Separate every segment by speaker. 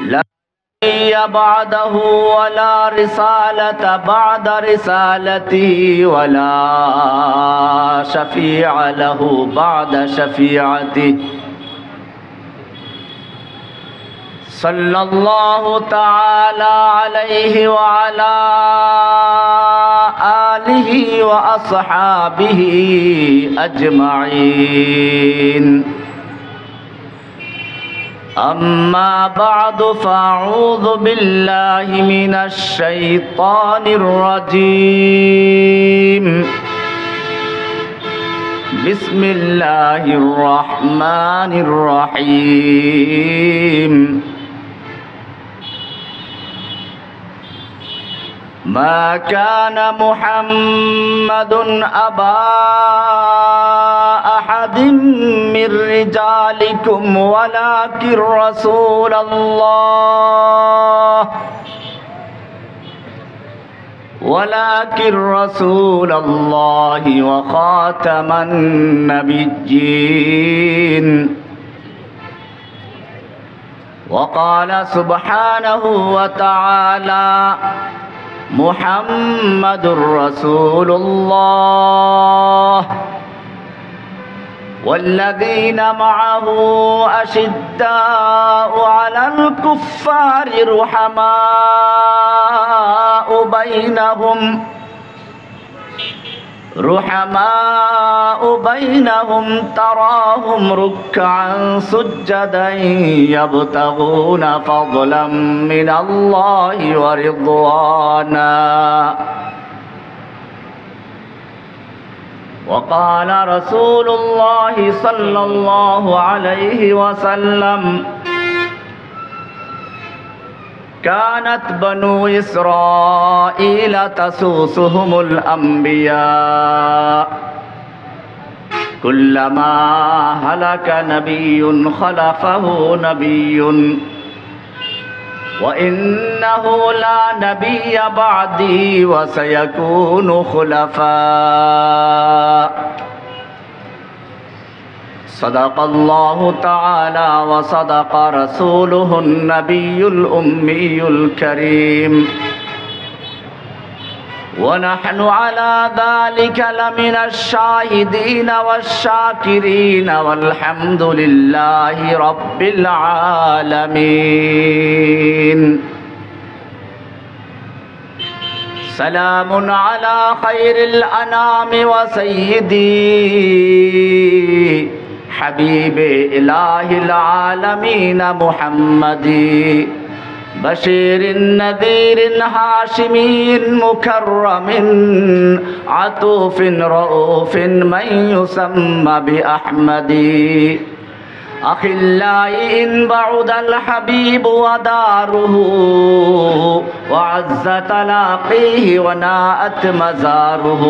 Speaker 1: لا نبي بعده ولا رسالة بعد رسالته ولا شفيع له بعد شفيعته صلى الله تعالى عليه وعلى آله وأصحابه أجمعين أما بعد فأعوذ بالله من الشيطان الرجيم بسم الله الرحمن الرحيم ما كان محمد أبا أحد من رجالكم ولكن رسول الله وخاتم النبيين وقال سبحانه وتعالى محمد رسول الله والذين معه أشداء على الكفار رحماء بينهم تراهم ركعا سجدا يبتغون فضلا من الله ورضوانا وقال رسول الله صلى الله عليه وسلم كانت بنو إسرائيل تسوسهم الأنبياء كلما هلك نبي خلفه نبي وإنه لا نبي بعدي وسيكون خلفاء صدق الله تعالى وصدق رسوله النبي الأمي الكريم ونحن على ذلك لمن الشاهدين والشاكرين والحمد لله رب العالمين سلام على خير الأنام وسيدي حبيب إله العالمين محمد بشير نذير هاشمي مكرم عطوف رؤوف من يسمى بأحمد أخلاء إن بعد الحبيب وداره وعز تلاقيه وناءت مزاره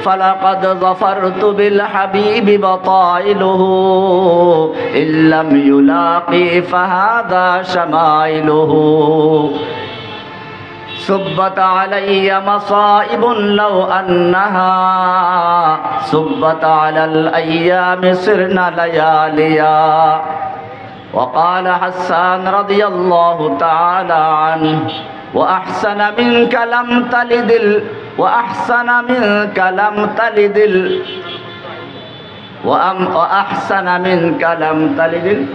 Speaker 1: فلقد ظفرت بالحبيب بطائله إن لم يلاقي فهذا شمائله سبت علي مصائب لو أنها سبت على الأيام صرنا لياليا وقال حسان رضي الله تعالى عنه وأحسن منك لم تلد وأحسن منك لم تلد وأحسن منك لم تلد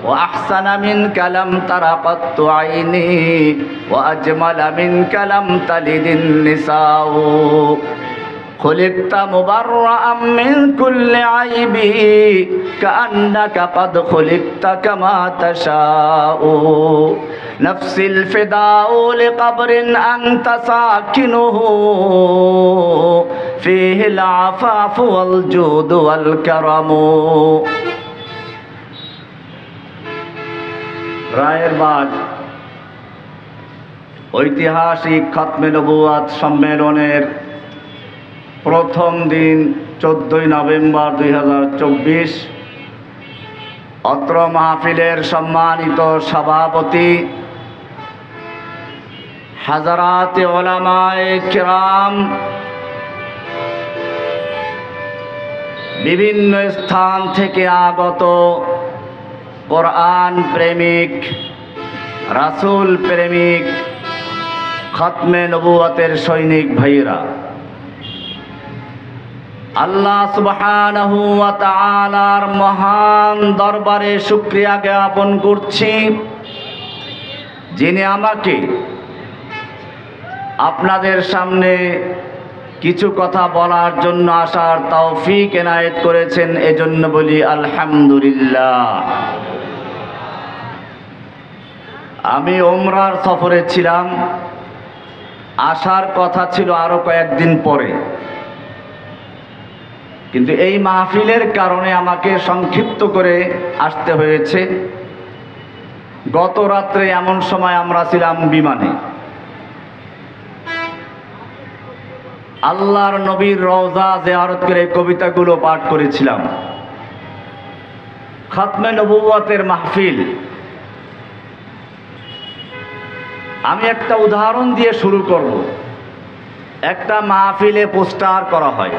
Speaker 1: وأحسن منك لم تر قط عيني وأجمل منك لم تلد النساء خلقت مبرأ من كل عيب كأنك قد خلقت كما تشاء نفسي الفداء لقبر أنت ساكنه فيه العفاف والجود والكرم রায়ের বাগ ঐতিহাসিক খতমে নবুয়াত সম্মেলনের প্রথম দিন 14 নভেম্বর 2024 অত্র মাহফিলের সম্মানিত সভাপতি হাজারাতে উলামায়ে কিরাম, বিভিন্ন স্থান থেকে আগত কোরআন প্রেমিক রাসূল প্রেমিক খতমে নবুয়তের সৈনিক ভাইয়েরা, আল্লাহ সুবহানাহু ওয়া তাআলার মহান দরবারে শুকরিয়া জ্ঞাপন করছি, যিনি আমাকে আপনাদের সামনে কিছু কথা বলার জন্য আসার তৌফিক এনায়েত করেছেন। এজন্য বলি আলহামদুলিল্লাহ। আমি উমরার সফরে ছিলাম, আসার কথা ছিল আরো কয়েকদিন পরে, কিন্তু এই মাহফিলের কারণে আমাকে সংক্ষিপ্ত করে আসতে হয়েছে। গত রাত্রে এমন সময় আমরা ছিলাম বিমানে, আল্লাহর নবীর রওজা জিয়ারত করে কবিতাগুলো পাঠ করেছিলাম। খতমে নবুয়তের মাহফিল, আমি একটা উদাহরণ দিয়ে শুরু করব। একটা মাহফিলে পোস্টার করা হয়,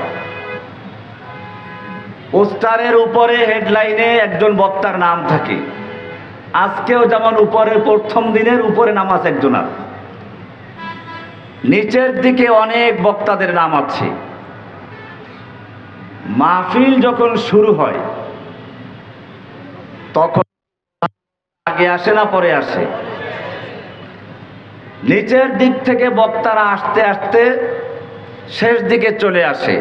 Speaker 1: পোস্টারের উপরে হেডলাইনে একজন বক্তার নাম থাকে। আজকেও যেমন উপরে প্রথম দিনের উপরে নাম আছে একজনের, নিচের দিকে অনেক বক্তাদের নাম আছে। মাহফিল যখন শুরু হয় তখন আগে আসে না পরে আসে? নিচের দিক থেকে বক্তারা আস্তে আস্তে শেষ দিকে চলে আসে।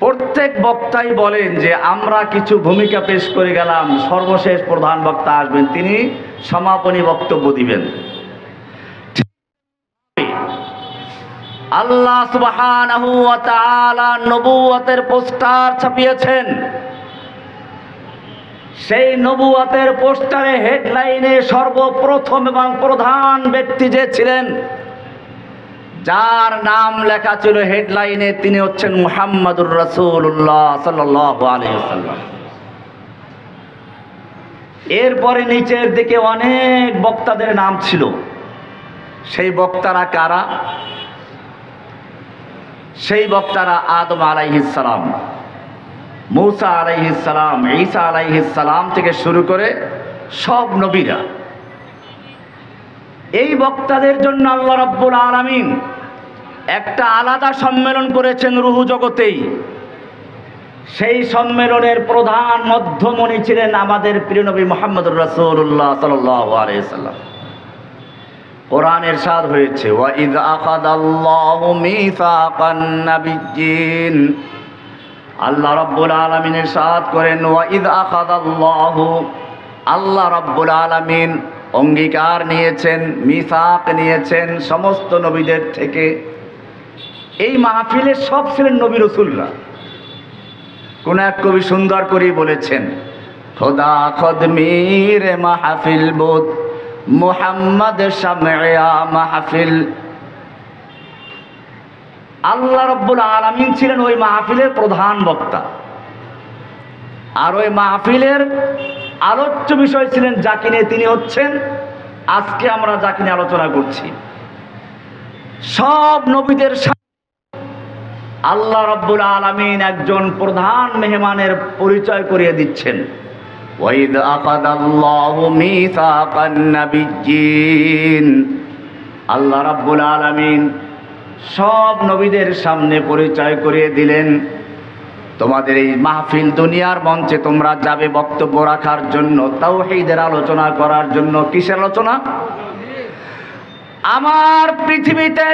Speaker 1: প্রত্যেক বক্তাই বলেন যে আমরা কিছু ভূমিকা পেশ করে গেলাম, সর্বশেষ প্রধান বক্তা আসবেন, তিনি সমাপনী বক্তব্য দিবেন। আল্লাহ সুবহানাহু ওয়া তাআলা নবুয়তের পোস্টার ছাপিয়েছেন। সেই নবুয়তের পোস্টারে হেডলাইনে সর্বপ্রথম এবং প্রধান ব্যক্তি যে ছিলেন, যার নাম লেখা ছিল হেডলাইনে, তিনি হচ্ছেন মুহাম্মাদুর রাসূলুল্লাহ সাল্লাল্লাহু আলাইহি ওয়াসাল্লাম। এরপরে নিচের দিকে অনেক বক্তাদের নাম ছিল। সেই বক্তারা কারা? সেই বক্তারা আদম আলাইহিস সালাম, মূসা আলাইহিস সালাম, ঈসা আলাইহিস সালাম থেকে শুরু করে সব নবীরা। এই বক্তাদের জন্য আল্লাহ রাব্বুল আলামিন একটা আলাদা সম্মেলন করেছেন রুহু জগতেই। সেই সম্মেলনের প্রধান মধ্যমণি ছিলেন আমাদের প্রিয় নবী মুহাম্মদুর রাসূলুল্লাহ সাল্লাল্লাহু আলাইহি ওয়াসাল্লাম। কোরআন ইরশাদ হয়েছে, ওয়া ইয আখাযাল্লাহু মিসাকান নাবিয়্যিন। আল্লাহ রাব্বুল আলামিন ইরশাদ করেন, ওয়া ইয আখাযাল্লাহু, আল্লাহ রাব্বুল আলামিন অঙ্গীকার নিয়েছেন, মিসাক নিয়েছেন সমস্ত নবীদের থেকে। এই মাহফিলে সব ছিলেন নবী রাসূলরা। কোন এক কবি সুন্দর করে বলেছেন, খোদা খোদ মীরে মাহফিল বুদ মুহাম্মদ শামঈয়া মাহফিল। আল্লাহ রাব্বুল আলামিন ছিলেন ওই মাহফিলের প্রধান বক্তা, আর ওই মাহফিলের আলোচ্য বিষয় ছিলেন যাকে নিয়ে, তিনি হচ্ছেন আজকে আমরা যাকে নিয়ে আলোচনা করছি। সব নবীদের আল্লাহ রাব্বুল আলামিন একজন প্রধান মেহমানের পরিচয় করিয়ে দিচ্ছেন। ওয়াইদ আখাযাল্লাহু মিসাকান নাবিয়্যিন। আল্লাহ রাব্বুল আলামিন সব নবীদের সামনে পরিচয় করিয়ে দিলেন, তোমাদের এই মাহফিল দুনিয়ার মঞ্চে তোমরা যাবে বক্তব্য রাখার জন্য, তাওহীদের আলোচনা করার জন্য। কিসের আলোচনা? আমার পৃথিবীতে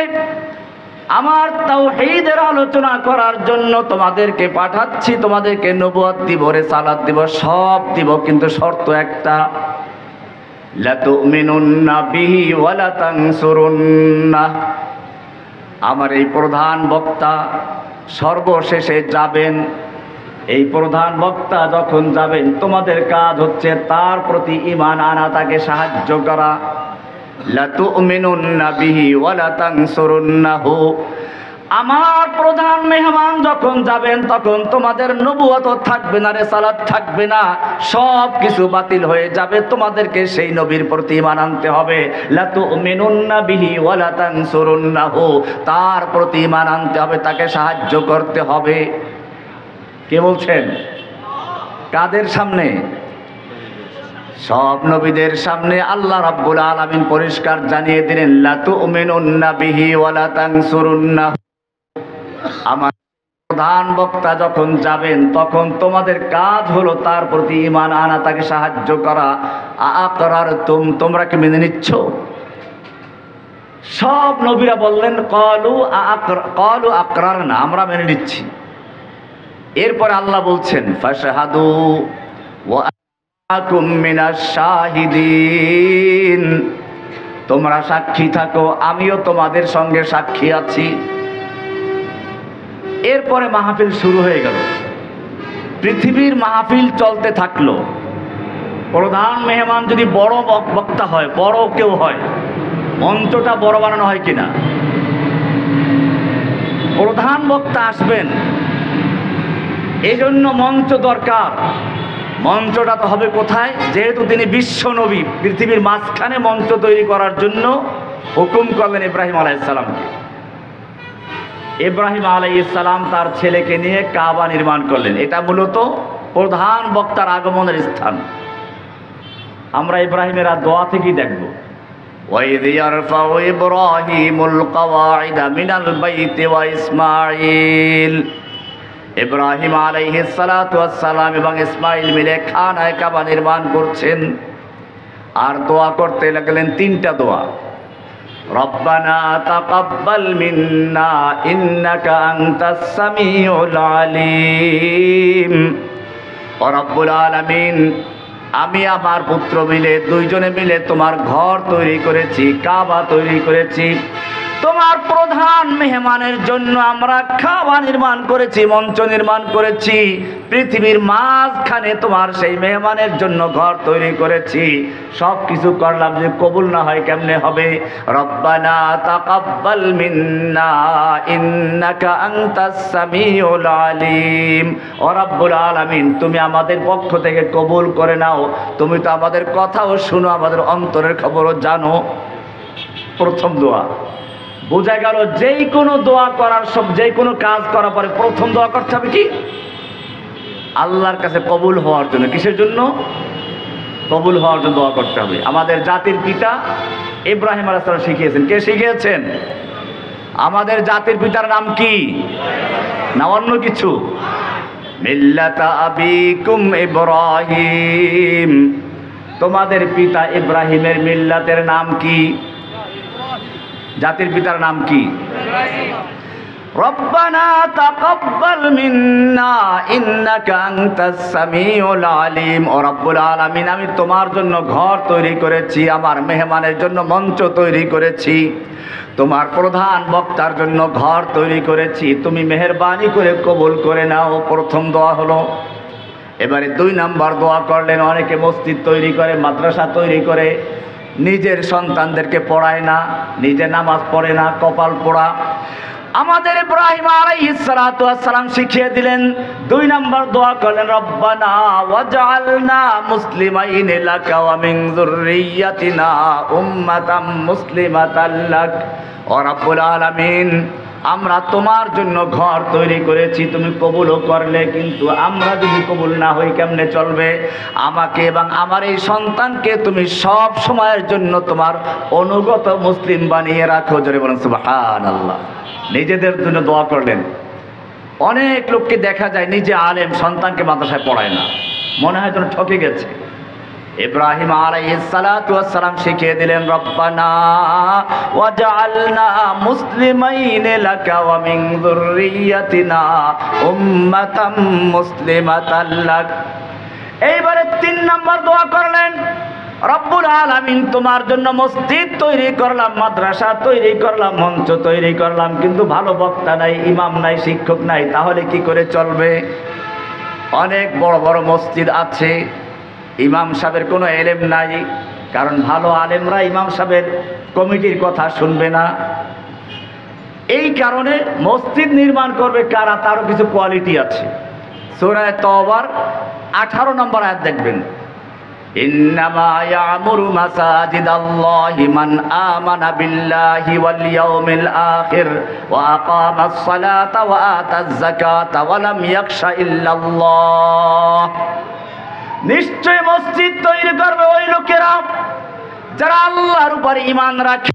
Speaker 1: আমার তাওহীদের আলোচনা করার জন্য তোমাদেরকে পাঠাচ্ছি, তোমাদেরকে নবুয়ত দিব, রিসালাত দিব, সব দিব, কিন্তু শর্ত একটা, লা তুমিনুন্না বিহি ওয়া লা তানসুরুন্নাহ। আমার এই প্রধান বক্তা সর্বশেষে যাবেন। এই প্রধান বক্তা যখন যাবেন, তোমাদের কাজ হচ্ছে তার প্রতি ঈমান আনা, তাকে সাহায্য করা। লা তুমিনুন্না বিহি ওয়া লা তানসুরুন্নাহু। আমার প্রধান মেহমান যখন যাবেন, তখন তোমাদের নবুয়ত থাকবে না, রিসালাত থাকবে না, সব কিছু বাতিল হয়ে যাবে। তোমাদেরকে সেই নবীর প্রতি ঈমান আনতে হবে। লা তুমিনুন্না বিহি ওয়া লা তানসুরুন্নাহু, তার প্রতি ঈমান আনতে হবে, তাকে সাহায্য করতে হবে। কে বলছেন? কাদের সামনে? সব নবীদের সামনে আল্লাহ রাব্বুল আলামিন পরিষ্কার জানিয়ে দিলেন, লা তুমিনুন্না বিহি ওয়া লা তানসুরুন্নাহু। আমার প্রধান বক্তা যখন যাবেন তখন তোমাদের কাজ হলো তার প্রতি ঈমান আনা, তাকে সাহায্য করা। আআকরারতুম, তোমরা কি মেনে নিচ্ছ? সব নবীরা বললেন ক্বালু আকরারনা, আমরা মেনে নিচ্ছি। এরপর আল্লাহ বলছেন, ফাশহাদু ওয়া আকুম মিনাশ শাহিদিন, তোমরা সাক্ষী থাকো, আমিও তোমাদের সঙ্গে সাক্ষী আছি। এরপরে মাহফিল শুরু হয়ে গেল। পৃথিবীর মাহফিল চলতে থাকলো। প্রধান মেহমান যদি বড় বক্তা হয়, বড় কেউ হয়, মঞ্চটা বড় বানানো হয় কিনা? প্রধান বক্তা আসবেন, এই জন্য মঞ্চ দরকার। মঞ্চটা তো হবে কোথায়? যেহেতু তিনি বিশ্ব নবী, পৃথিবীর মাঝখানে মঞ্চ তৈরি করার জন্য হুকুম করলেন ইব্রাহিম আলাইহিস সালামকে। ইব্রাহিম আলাইহিস সালাম তার ছেলেকে নিয়ে কাবা নির্মাণ করলেন। এটা মূলত প্রধান বক্তার আগমনের স্থান। আমরা ইব্রাহিমের দোয়া থেকেই দেখব, ওয়াইদ ইয়ারফাউ ইব্রাহিমুল কওয়াইদা মিনাল বাইতি ওয়া ইসমাঈল। ইব্রাহিম আলাইহিস সালাতু ওয়াস সালাম এবং ইসমাঈল মিলে খানায়ে কাবা নির্মাণ করছেন। আর দোয়া করতে লাগলেন তিনটা দোয়া। রব্বানা তাকাব্বাল মিন্না ইন্নাকা আনতাস সামিউল আলিম। ও রব্বুল আলামিন, আমি আমার পুত্র মিলে, দুইজনে মিলে তোমার ঘর তৈরি করেছি, কাবা তৈরি করেছি। তোমার প্রধান মেহমানের জন্য আমরা কাবা নির্মাণ করেছি, মঞ্চ নির্মাণ করেছি। পৃথিবীর মাঝখানে তোমার সেই মেহমানের জন্য ঘর তৈরি করেছি। সব কিছু করলাম, যে কবুল না হয় কেমনে হবে? রব্বানা তাকাব্বাল মিন্না ইন্নাকা আনতাস সামিউল আলিম। ও রব্বুল আলামিন, তুমি আমাদের পক্ষ থেকে কবুল করে নাও। তুমি তো আমাদের কথাও শুনো, আমাদের অন্তরের খবরও জানো। প্রথম দোয়া। বোঝা গেল যেই কোনো দোয়া করার যেই কোনো কাজ করার পরে প্রথম দোয়া করতে হবে কি? আল্লাহর কাছে কবুল হওয়ার জন্য। কিসের জন্য? কবুল হওয়ার জন্য দোয়া করতে হবে। আমাদের জাতির পিতা ইব্রাহিম আলাইহিস সালাম শিখিয়েছেন। কে শিখিয়েছেন? আমাদের জাতির পিতার নাম কি? না অন্য কিছু? মিল্লাতা আবিকুম ইব্রাহিম। তোমাদের পিতা ইব্রাহিমের মিল্লাতের নাম কি? জাতির পিতার নাম কি? রব্বানা তাকাব্বাল মিন্না ইন্নাকা আনতাস সামিউল আলিম। ও রব্বুল আলামিন, আমি তোমার জন্য ঘর তৈরি করেছি, আমার মেহমানের জন্য মঞ্চ তৈরি করেছি, তোমার প্রধান বক্তার জন্য ঘর তৈরি করেছি, তুমি মেহেরবানি করে কবুল করে নাও। প্রথম দোয়া হলো। এবারে 2 নাম্বার দোয়া করলেন। অনেকে মসজিদ তৈরি করে, মাদ্রাসা তৈরি করে, নিজের সন্তানদেরকে পড়ায় না, নিজে নামাজ পড়ে না, কপাল পোড়া। আমাদের ইব্রাহিম আলাইহিস সালাতু ওয়াস সালাম শিখিয়ে দিলেন। 2 নাম্বার দোয়া করলেন, রব্বানা ওয়াজআলনা মুসলিমাইন লাকা ওয়া মিন যুররিয়্যাতিনা উম্মাতাম মুসলিমাতাল লাক। ও রব্বুল আলামিন, আমরা তোমার জন্য ঘর তৈরি করেছি, তুমি কবুলও করলে, কিন্তু আমরা যদি কবুল না হই কেমনে চলবে? আমাকে এবং আমার এই সন্তানকে তুমি সব সময়ের জন্য তোমার অনুগত মুসলিম বানিয়ে রাখো। জোরে বলেন সুবহানাল্লাহ। নিজেদের জন্য দোয়া করলেন। অনেক লোককে দেখা যায় নিজে আলেম, সন্তানকে মাদ্রাসায় পড়ায় না, মনে হয় যেন ঠকে গেছে। ইব্রাহিম আলাইহিস সালাতু ওয়াস সালাম শিখিয়ে দিলেন, রব্বানা ওয়াজআলনা মুসলিমাইন লাকা ওয়া মিন যুররিয়্যাতিনা উম্মাতাম মুসলিমাতাল লাক। এইবারে 3 নাম্বার দোয়া করলেন, রব্বুল আলামিন, তোমার জন্য মসজিদ তৈরি করলাম, মাদ্রাসা তৈরি করলাম, মঞ্চ তৈরি করলাম, কিন্তু ভালো বক্তা নাই, ইমাম নাই, শিক্ষক নাই, তাহলে কি করে চলবে? অনেক বড় বড় মসজিদ আছে, ইমাম সাহেবের কোনো এলেম নাই, কারণ ভালো আলেমরা ইমাম সাহেবের কমিটির কথা শুনবে না। এই কারণে মসজিদ নির্মাণ করবে কারা? তারও কিছু কোয়ালিটি আছে। সূরা তাওবার 18 নম্বর আয়াত দেখবেন, ইন্নামা ইয়ামুরু মাসাজিদাল্লাহি মান আমানা বিল্লাহি ওয়াল ইয়াউমিল আখির ওয়া আকামাস সালাতা ওয়া আতাজ যাকাতা ওয়া লাম ইয়াখশা ইল্লাল্লাহ। নিশ্চয় মসজিদ তৈরি করবে যারা আল্লাহর উপর ঈমান রাখে,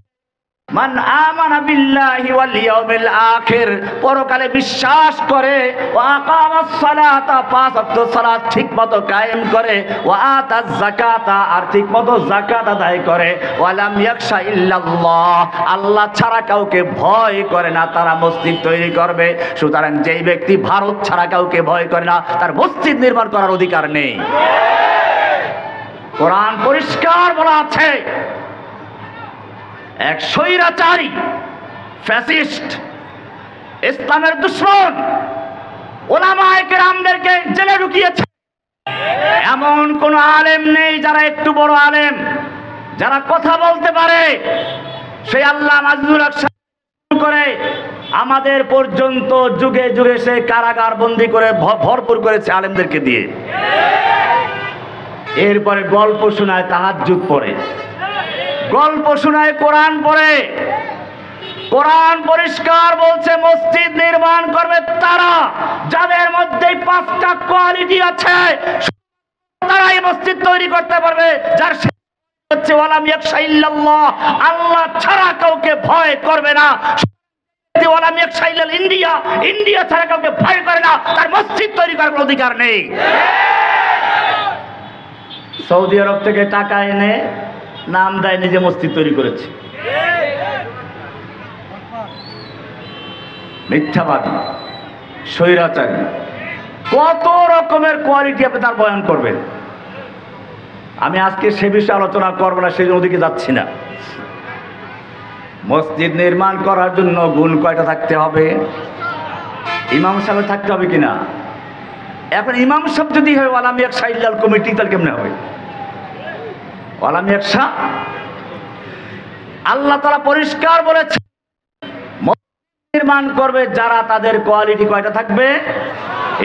Speaker 1: মান আমানা বিল্লাহি ওয়াল ইয়াউমিল আখির, পরকালে বিশ্বাস করে, ওয়া আকামাস সালাতা, পাঁচ ওয়াক্ত সালাত ঠিকমতো কায়েম করে, ওয়া আতাজ যাকাতা, আর ঠিকমতো যাকাত আদায় করে, ওয়া লাম ইয়াখশা ইল্লাল্লাহ, আল্লাহ ছাড়া কাউকে ভয় করে না, তারা মসজিদ তৈরি করবে। সুতরাং যেই ব্যক্তি ভারত ছাড়া কাউকে ভয় করে না, তার মসজিদ নির্মাণ করার অধিকার নেই। কোরআন পরিষ্কার বলা আছে, এক স্বৈরাচারী ফ্যাসিস্ট ইসলামের দুশমন ওলামায়ে কেরামদেরকে জেলে ঢুকিয়েছে। এমন কোন আলেম নেই যারা একটু বড় আলেম, যারা কথা বলতে পারে। সেই আল্লাহ আজিজুল হক করে আমাদের পর্যন্ত যুগে যুগে সে কারাগার বন্দী করে ভরপুর করেছে আলেমদেরকে দিয়ে। এরপরে গল্প শোনায়, তাহাজ্জুদ পড়ে, গল্প শোনায়, কোরআন পড়ে। কোরআন পরিষ্কার বলছে মসজিদ নির্মাণ করবে তারা যাদের মধ্যে 5টা কোয়ালিটি আছে, তারাই মসজিদ তৈরি করতে পারবে। যার হচ্ছে ওয়ালাম ইয়াখশা ইল্লাল্লাহ, আল্লাহ ছাড়া কাউকে ভয় করবে না। ওয়ালাম ইয়াখশা ইল্লাল ইন্ডিয়া, ইন্ডিয়া ছাড়া কাউকে ভয় করে না, তার মসজিদ তৈরি করার অধিকার নেই। সৌদি আরব থেকে টাকা এনে নাম দেয় নিজে মসজিদ তৈরি করেছে। মিথ্যাবাদী, স্বৈরাচারী, কত রকমের কোয়ালিটি আপনি তার বয়ান করবেন। আমি আজকে সে বিষয়ে আলোচনা করবো না, সেই ওদিকে যাচ্ছি না। মসজিদ নির্মাণ করার জন্য গুণ কয়টা থাকতে হবে? ইমাম সাহেব থাকতে হবে কিনা? এখন ইমাম সাহেব যদি হয় ওয়ালাম ইয়াখশা ইল্লাল কমিটি, তাহলে কেমনে হবে? ওয়ালাম ইয়াখশা, আল্লাহ তাআলা পরিষ্কার বলেছে নির্মাণ করবে যারা, তাদের কোয়ালিটি কয়টা থাকবে?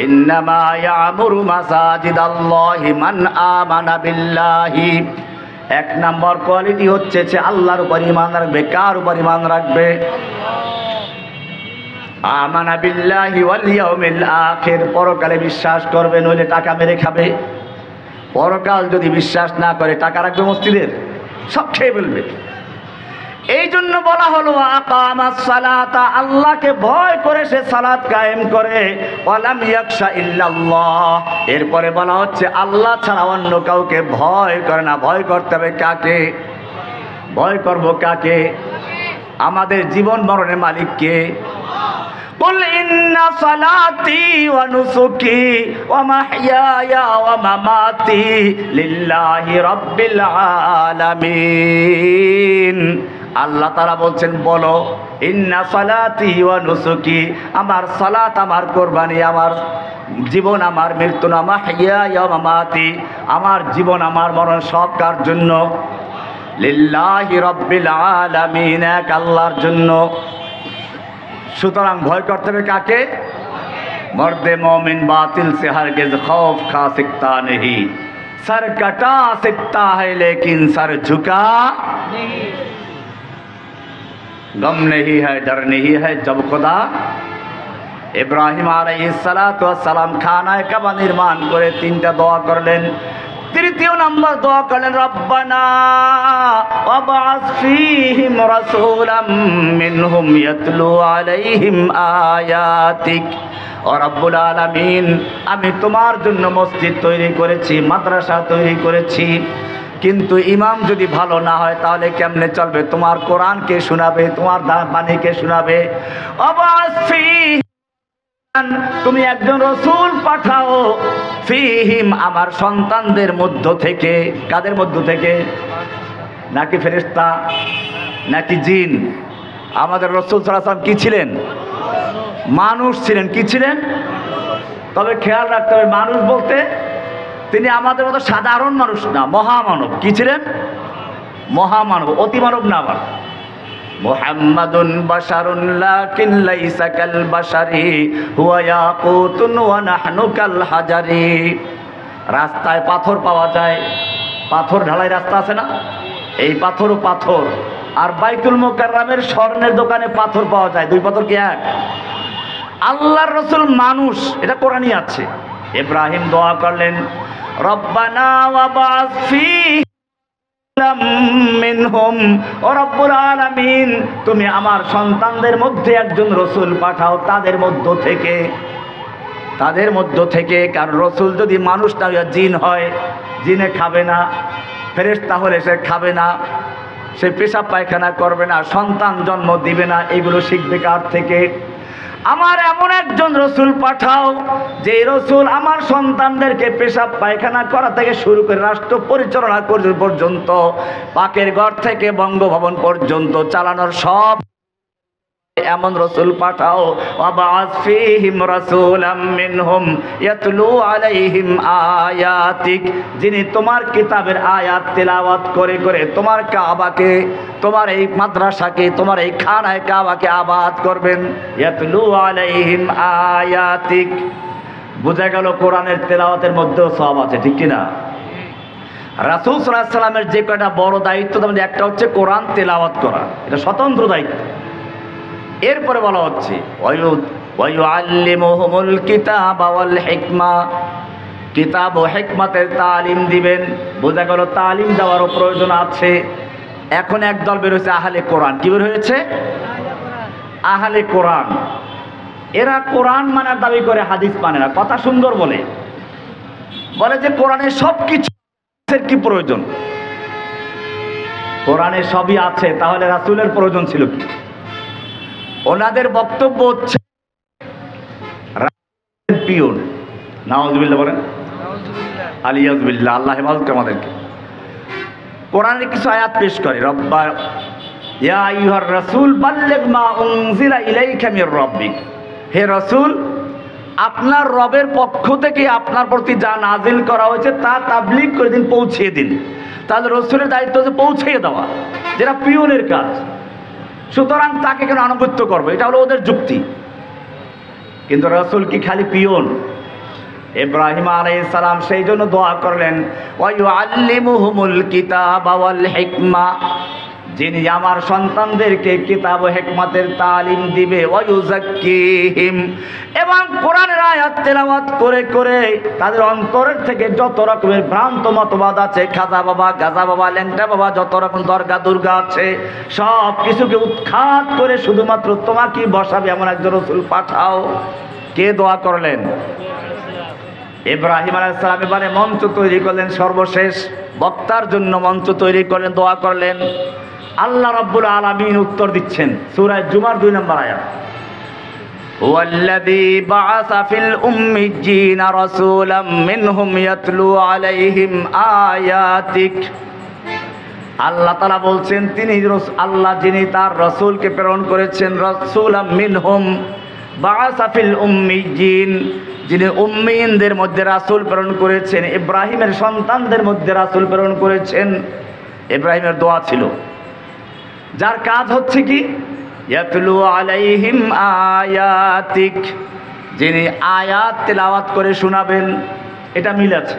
Speaker 1: ইন্নামা ইয়ামুরু মাসাজিদাল্লাহি মান আমানা বিল্লাহি, 1 নম্বর কোয়ালিটি হচ্ছে সে আল্লাহর উপর ঈমান রাখবে। কার উপর ঈমান রাখবে? আমানা বিল্লাহি ওয়াল ইয়াউমিল আখির, পরকালে বিশ্বাস করবে, নইলে টাকা মেরে খাবে। পরকাল যদি বিশ্বাস না করে টাকা রাখবে মসজিদের, সব খেয়ে ফেলবে। এই জন্য বলা হলো আকামাস সালাতা, আল্লাহকে ভয় করে সে সালাত কায়েম করে, ওয়ালাম ইয়াখশা ইল্লাল্লাহ। এরপরে বলা হচ্ছে আল্লাহ ছাড়া অন্য কাউকে ভয় করে না। ভয় করতে হবে কাকে? ভয় করব কাকে? আমাদের জীবন মরণের মালিক কে? قل إن صلاتي ونسكي ومحياي ومماتي لله رب العالمين। আল্লাহ তাআলা বলছেন বলো, ইন্না সালাতি ওয়া নুসুকি, আমার সালাত, আমার কুরবানি, আমার জীবন, আমার মৃত্যু, মাহইয়া ওয়া মামাতি, আমার জীবন, আমার মরণ সব কার জন্য? লিল্লাহি রাব্বিল আলামিন, এক আল্লাহর জন্য। সুতরাং ভয় করতে হবে কাকে? মর্দে মোমিন বাতিল সে হরগিজ खौफ खा सकता नहीं, सर कटा सकता है लेकिन सर झुका नहीं, गम नहीं है, डर नहीं है जब खुदा। ইব্রাহিম আলাইহিস সালাতু ওয়াস সালাম খানায়ে কাবা নির্মাণ করে 3টা দোয়া করলেন। তৃতীয় নম্বর দোয়া করলেন রব্বানা ওয়াবআস ফীহিম রাসূলাম মিনহুম ইয়াতলু আলাইহিম আয়াতিক। ও রব্বুল আলামিন, আমি তোমার জন্য মসজিদ তৈরি করেছি, মাদ্রাসা তৈরি করেছি, কিন্তু ইমাম যদি ভালো না হয় তাহলে কেমনে চলবে? তোমার কোরআন কে শোনাবে? তোমার বাণী কে শোনাবে? ওয়াবআস ফীহিম, তুমি একজন রসুল পাঠাও, ফিহিম, আমার সন্তানদের মধ্য থেকে। কাদের মধ্য থেকে? নাকি ফেরেশতা, নাকি জিন? আমাদের রাসূল সাল্লাল্লাহু আলাইহি ওয়াসাল্লাম কি ছিলেন? মানুষ ছিলেন। কি ছিলেন? তবে খেয়াল রাখতে হবে, মানুষ বলতে তিনি আমাদের মতো সাধারণ মানুষ না, মহামানব। কি ছিলেন? মহামানব, অতিমানব না। আবার মুহাম্মাদুন বাশারুন লাকিন লাইসা কাল বাশারি হুয়া ইয়াকুতুন ওয়া নাহনু কাল হাজারি। রাস্তায় পাথর পাওয়া যায়, পাথর ঢালাই রাস্তা আছে না, এই পাথরও পাথর। আর বাইতুল মুকাররমের স্বর্ণের দোকানে পাথর পাওয়া যায়, 2 পাথর কি এক? আল্লাহর রাসূল মানুষ, এটা কোরআনই আছে। ইব্রাহিম দোয়া করলেন রব্বানা ওয়াবআস ফীহিম রাসূলাম মিনহুম, ও রব্বুল আলামিন তুমি আমার সন্তানদের মধ্যে একজন রাসূল পাঠাও তাদের মধ্য থেকে। কারণ রাসূল যদি মানুষ না হয়ে জিন হয়, জিনে খাবে না, ফেরেশতা হলে সে খাবে না, সে পেশাব পায়খানা করবে না, সন্তান জন্ম দিবে না, এগুলো শিখবে কার থেকে? আমার এমন একজন রাসূল পাঠাও যে রাসূল আমার সন্তানদেরকে পেশাব পায়খানা করা থেকে শুরু করে রাষ্ট্র পরিচালনা পর্যন্ত, পাকের ঘর থেকে বঙ্গভবন পর্যন্ত চালানোর সব এমন রাসূল পাঠাও। ওয়াবা'আস ফীহিম রাসূলাম মিনহুম ইয়াতলু আলাইহিম আয়াতিক, যিনি তোমার কিতাবের আয়াত তেলাওয়াত করে করে তোমার কাবাকে, তোমার এই মাদ্রাসাকে, তোমার এই খানায় কাবাকে আবাদ করবেন। ইয়াতলু আলাইহিম আয়াতিক, বোঝা গেল কোরআনের তেলাওয়াতের মধ্যেও সওয়াব আছে, ঠিক কি না? রাসূল সাল্লাল্লাহু আলাইহি সাল্লামের যে কয়টা বড় দায়িত্ব, তার মধ্যে একটা হচ্ছে কোরআন তেলাওয়াত করা, এটা স্বতন্ত্র দায়িত্ব। এরপরে বলা হচ্ছে ওয়ায়ুআল্লিমুহুমুল কিতাবা ওয়াল হিকমা, কিতাব ও হিকমতের তালিম দিবেন। বোঝা গেল তালিম দেওয়ারও প্রয়োজন আছে। এখন একদল বের হয়েছে আহলে কোরআন। কি বের হয়েছে? আহলে কোরআন। এরা কোরআন মানার দাবি করে, হাদিস মানে না। কথা সুন্দর বলে যে কোরআনের সব কিছু কি প্রয়োজন? কোরআনে সবই আছে, তাহলে রাসূলের প্রয়োজন ছিল কি? ওনাদের বক্তব্য হচ্ছে পিয়ন। নাউযুবিল্লাহ বলেন, আলিয়াযুবিল্লাহ, আল্লাহ হেফাজত আমাদেরকে। কোরআনের কিছু আয়াত পেশ করে, রব্বা ইয়া আইয়ুহার রাসূল বাল্লিগ মা উনজিলা ইলাইকা মির রাব্বিক, হে রাসূল আপনার রবের পক্ষ থেকে আপনার প্রতি যা নাজিল করা হয়েছে তা তাবলীগ করে দিন, পৌঁছিয়ে দিন। তাহলে রাসূলের দায়িত্ব হচ্ছে পৌঁছিয়ে দেওয়া, যেটা পিয়নের কাজ। সুতরাং তাকে কেন আনুগত্য করবো? এটা হলো ওদের যুক্তি। কিন্তু রাসূল কি খালি পিয়ন? ইব্রাহিম আলাইহিস সালাম সেই জন্য দোয়া করলেন ওয়ায়ুআল্লিমুহুমুল কিতাবা ওয়াল হিকমা, যিনি আমার সন্তানদেরকে কিতাব ও হিকমতের তালিম দিবে, ওয়ায়ুযাক্কিহিম, এবং কোরআনের আয়াত তেলাওয়াত করে করে তাদের অন্তরের থেকে যত রকমের ভ্রান্ত মতবাদ আছে, খাজা বাবা, গাজা বাবা, ল্যাংটা বাবা, যত রকম দরগা দুর্গা আছে, সব কিছুকে উৎখাত করে শুধুমাত্র তোমাকে বসাবে এমন একজন রাসূল পাঠাও। কে দোয়া করলেন? ইব্রাহিম আলাইহিস সালাম। এবারে মঞ্চ তৈরি করলেন, সর্বশেষ বক্তার জন্য মঞ্চ তৈরি করলেন, দোয়া করলেন। আল্লাহ রাব্বুল আলামিন উত্তর দিচ্ছেন সূরা জুমার 2 নম্বর আয়াত, হুয়াল্লাযী বাআসা ফিল উম্মিয়্যিনা রাসূলাম মিনহুম ইয়াতলু আলাইহিম আয়াতিক। আল্লাহ তাআলা বলছেন তিনি আল্লাহ যিনি তার রাসূলকে প্রেরণ করেছেন, রাসূলাম মিনহুম বাআসা ফিল উম্মিয়্যিন, যিনি উম্মিয়িনদের মধ্যে রাসূল প্রেরণ করেছেন, ইব্রাহিমের সন্তানদের মধ্যে রাসূল প্রেরণ করেছেন। ইব্রাহিমের দোয়া ছিল, যার কাজ হচ্ছে কি? ইয়াতলু আলাইহিম আয়াতিক, যিনি আয়াত তেলাওয়াত করে শোনাবেন। এটা মিল আছে।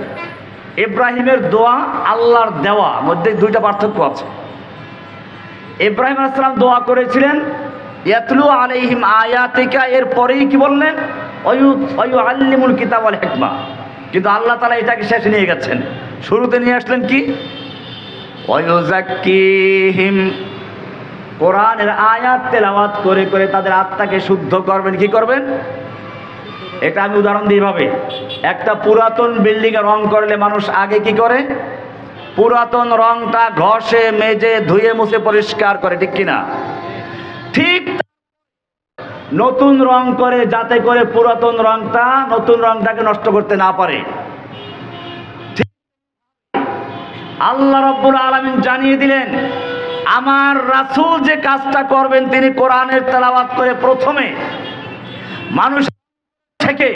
Speaker 1: ইব্রাহিমের দোয়া আল্লাহর দেওয়া মধ্যে দুইটা পার্থক্য আছে। ইব্রাহিম আলাইহিস সালাম দোয়া করেছিলেন ইয়াতলু আলাইহিম আয়াতিকা, এর পরেই কি বললেন? ওয়ায়ুআল্লিমুল কিতাব ওয়াল হিকমা। কিন্তু আল্লাহ তাআলা এটাকে শেষে নিয়ে গেছেন। শুরুতে নিয়ে আসলেন কি? ওয়ায়ুযাক্কিহিম, কোরআনের আয়াত তেলাওয়াত করে করে তাদের আত্মাকে শুদ্ধ করবেন। কি করবেন? এটা আমি উদাহরণ দিই ভাবে, একটা পুরাতন বিল্ডিং এ রং করলে মানুষ আগে কি করে? পুরাতন রংটা ঘষে মেজে ধুয়ে মুছে পরিষ্কার করে, ঠিক কিনা? ঠিক নতুন রং করে, যাতে করে পুরাতন রংটা নতুন রংটাকে নষ্ট করতে না পারে। আল্লাহ রাব্বুল আলামিন জানিয়ে দিলেন আমার রাসূল যে কাজটা করবেন, তিনি কোরআনের তেলাওয়াত করে প্রথমে মানুষ থেকে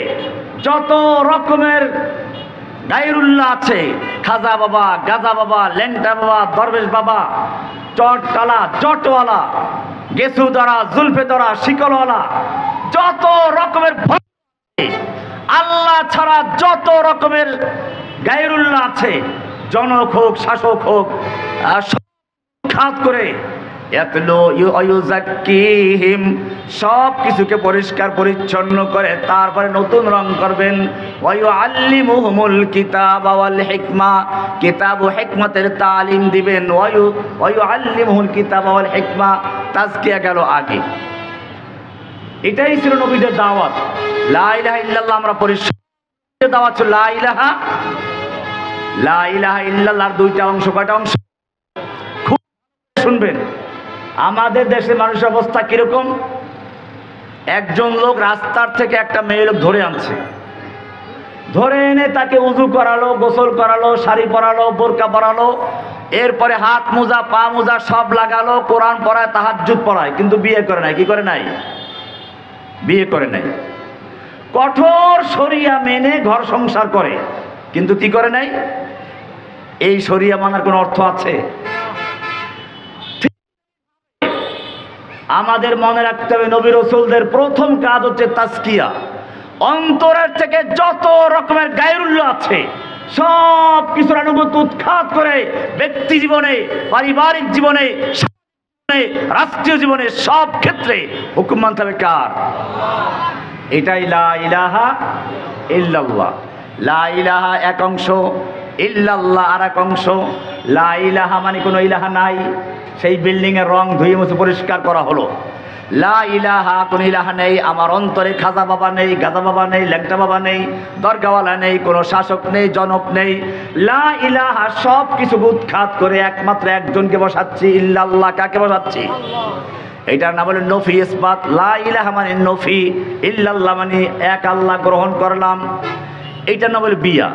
Speaker 1: যত রকমের গায়রুল্লাহ আছে, খাজা বাবা, গাজা বাবা, ল্যাংটা বাবা, দরবেশ বাবা, চটকালা, জটওয়ালা, গেসু দ্বারা, জুলফে দ্বারা, শিকলওয়ালা, যত রকমের আল্লাহ ছাড়া যত রকমের গায়রুল্লাহ আছে, জনক হোক, শাসক হোক, খাত করে ইয়াতলু ইউযাক্কিহিম, সব কিছুকে পরিষ্কার পরিচ্ছন্ন করে তারপরে নতুন রং করবেন। ওয়া ইউআল্লিমুহুমুল কিতাবা ওয়াল হিকমা, কিতাব ও হিকমতের তালিম দিবেন। ওয়া ইউআল্লিমুহুল কিতাবা ওয়াল হিকমা, তাজকিয়া গেল আগে। এটাই ছিল নবীদের দাওয়াত। লা ইলাহা ইল্লাল্লাহ আমরা পরিষ্কার দাওয়াত ছিল লা ইলাহা ইল্লাল্লাহর দুইটা অংশ। কয়টা অংশ? খুব শুনবেন। আমাদের দেশের মানুষের অবস্থা কিরকম? একজন লোক রাস্তার থেকে একটা মেয়ে লোক ধরে আনছে, ধরে এনে তাকে উযু করালো, গোসল করালো, শাড়ি পরালো, বোরকা পরালো, এরপরে হাত মোজা পা মোজা সব লাগালো, কোরআন পড়ায়, তাহাজ্জুদ পড়ায়, কিন্তু বিয়ে করে নাই। কি করে নাই? বিয়ে করে নাই। কঠোর শরিয়া মেনে ঘর সংসার করে, কিন্তু কি করে নাই? এই শরিয়া মানার কোনো অর্থ আছে? আমাদের মনে রাখতে হবে নবী রাসূলদের প্রথম কাজ হচ্ছে তাজকিয়া। অন্তরের থেকে যত রকমের গায়রুল্লাহ আছে সব কিছুর অনুভূতি উৎখাত করে ব্যক্তি জীবনে, পারিবারিক জীবনে, রাষ্ট্রীয় জীবনে সব ক্ষেত্রে হুকুম মানতে হবে কার? এটাই লা ইলাহা ইল্লাল্লাহ। লা ইলাহা এক অংশ, ইল্লাল্লাহ আর এক অংশ। লা ইলাহা মানে কোনো ইলাহা নাই, সেই বিল্ডিং এর রং ধুয়ে মুছে পরিষ্কার করা হলো। লা ইলাহা, কোনো ইলাহা নেই। আমার অন্তরে খাজা বাবা নেই, গাজা বাবা নেই, ল্যাংটা বাবা নেই, দরগাওয়ালা নেই, কোনো শাসক নেই, জনক নেই। লা ইলাহা সব কিছু উৎখাত করে একমাত্র একজনকে বসাচ্ছি, ইল্লাল্লাহ। কাকে বসাচ্ছি? এটার নাম হলো নফি ইসবাত। লা ইলাহা মানে নফি, ইল্লাল্লাহ মানে এক আল্লাহ গ্রহণ করলাম। এইটার নাম হলো বিয়া।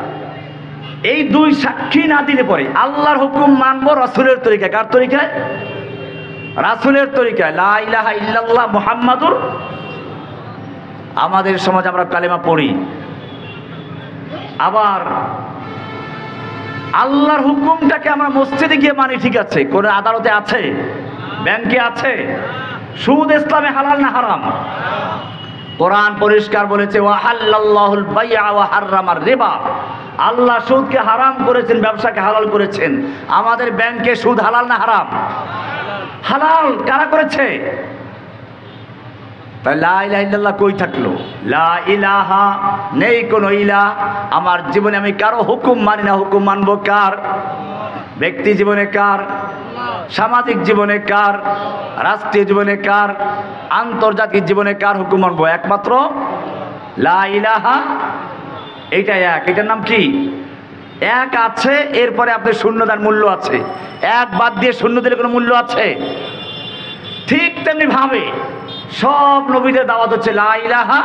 Speaker 1: এই দুই সাক্ষী না দিলে পরে আল্লাহর হুকুম মানবো রাসূলের তরিকায়। কার তরিকায়? রাসূলের তরিকায়। লা ইলাহা ইল্লাল্লাহ মুহাম্মাদুর। আমাদের সমাজে আমরা কালেমা পড়ি, আবার আল্লাহর হুকুমটাকে আমরা মসজিদে গিয়ে মানি, ঠিক আছে, কোন আদালতে আছে, ব্যাংকে আছে। সুদ ইসলামে হালাল না হারাম? কোরআন পরিষ্কার বলেছে ওয়া হাল্লাল্লাহুল বাই'a ওয়া হাররামার রিবা। আল্লাহ সুদকে হারাম করেছেন, ব্যবসাকে হালাল করেছেন। আমাদের ব্যাংকে সুদ হালাল না হারাম? হালাল। কারা করেছে? তাই লা ইলাহা ইল্লাল্লাহ কই থাকলো? লা ইলাহা, নেই কোনো ইলাহ। আমার জীবনে আমি কারো হুকুম মানি না। হুকুম মানবো কার? ব্যক্তি জীবনে কার? সামাজিক জীবনে কার? রাষ্ট্রীয় জীবনে কার? আন্তর্জাতিক জীবনে কার হুকুম মানবো? একমাত্র লা ইলাহা। এইটা এক। এটার নাম কি? এক আছে, এরপরে আপনার শূন্য দেওয়ার মূল্য আছে। এক বাদ দিয়ে শূন্য দিলে কোনো মূল্য আছে? ঠিক তেমনি ভাবে সব নবীদের দাওয়াত হচ্ছে লা ইলাহা।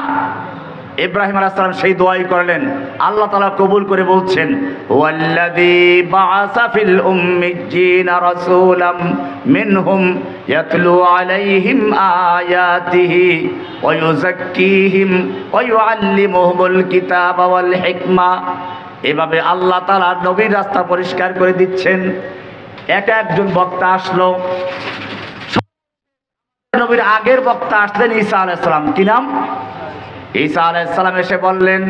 Speaker 1: ইব্রাহিম আলাইহিস সালাম সেই দোয়াই করলেন, আল্লাহ তাআলা কবুল করে বলছেন ওয়াল্লাযী বাআসা ফিল উম্মিয়্যিনা রাসূলাম মিনহুম ইয়াতলু আলাইহিম আয়াতিহি ওয়া ইউযাক্কিহিম ওয়া ইউআল্লিমুহুমুল কিতাবা ওয়াল হিকমা। এভাবে আল্লাহ তাআলা নবীর রাস্তা পরিষ্কার করে দিচ্ছেন। একজন বক্তা আসলো, নবীর আগের বক্তা আসলেন ঈসা আলাইহিস সালাম। কি নাম? ঈসা আলাইহিস সালাম এসে বললেন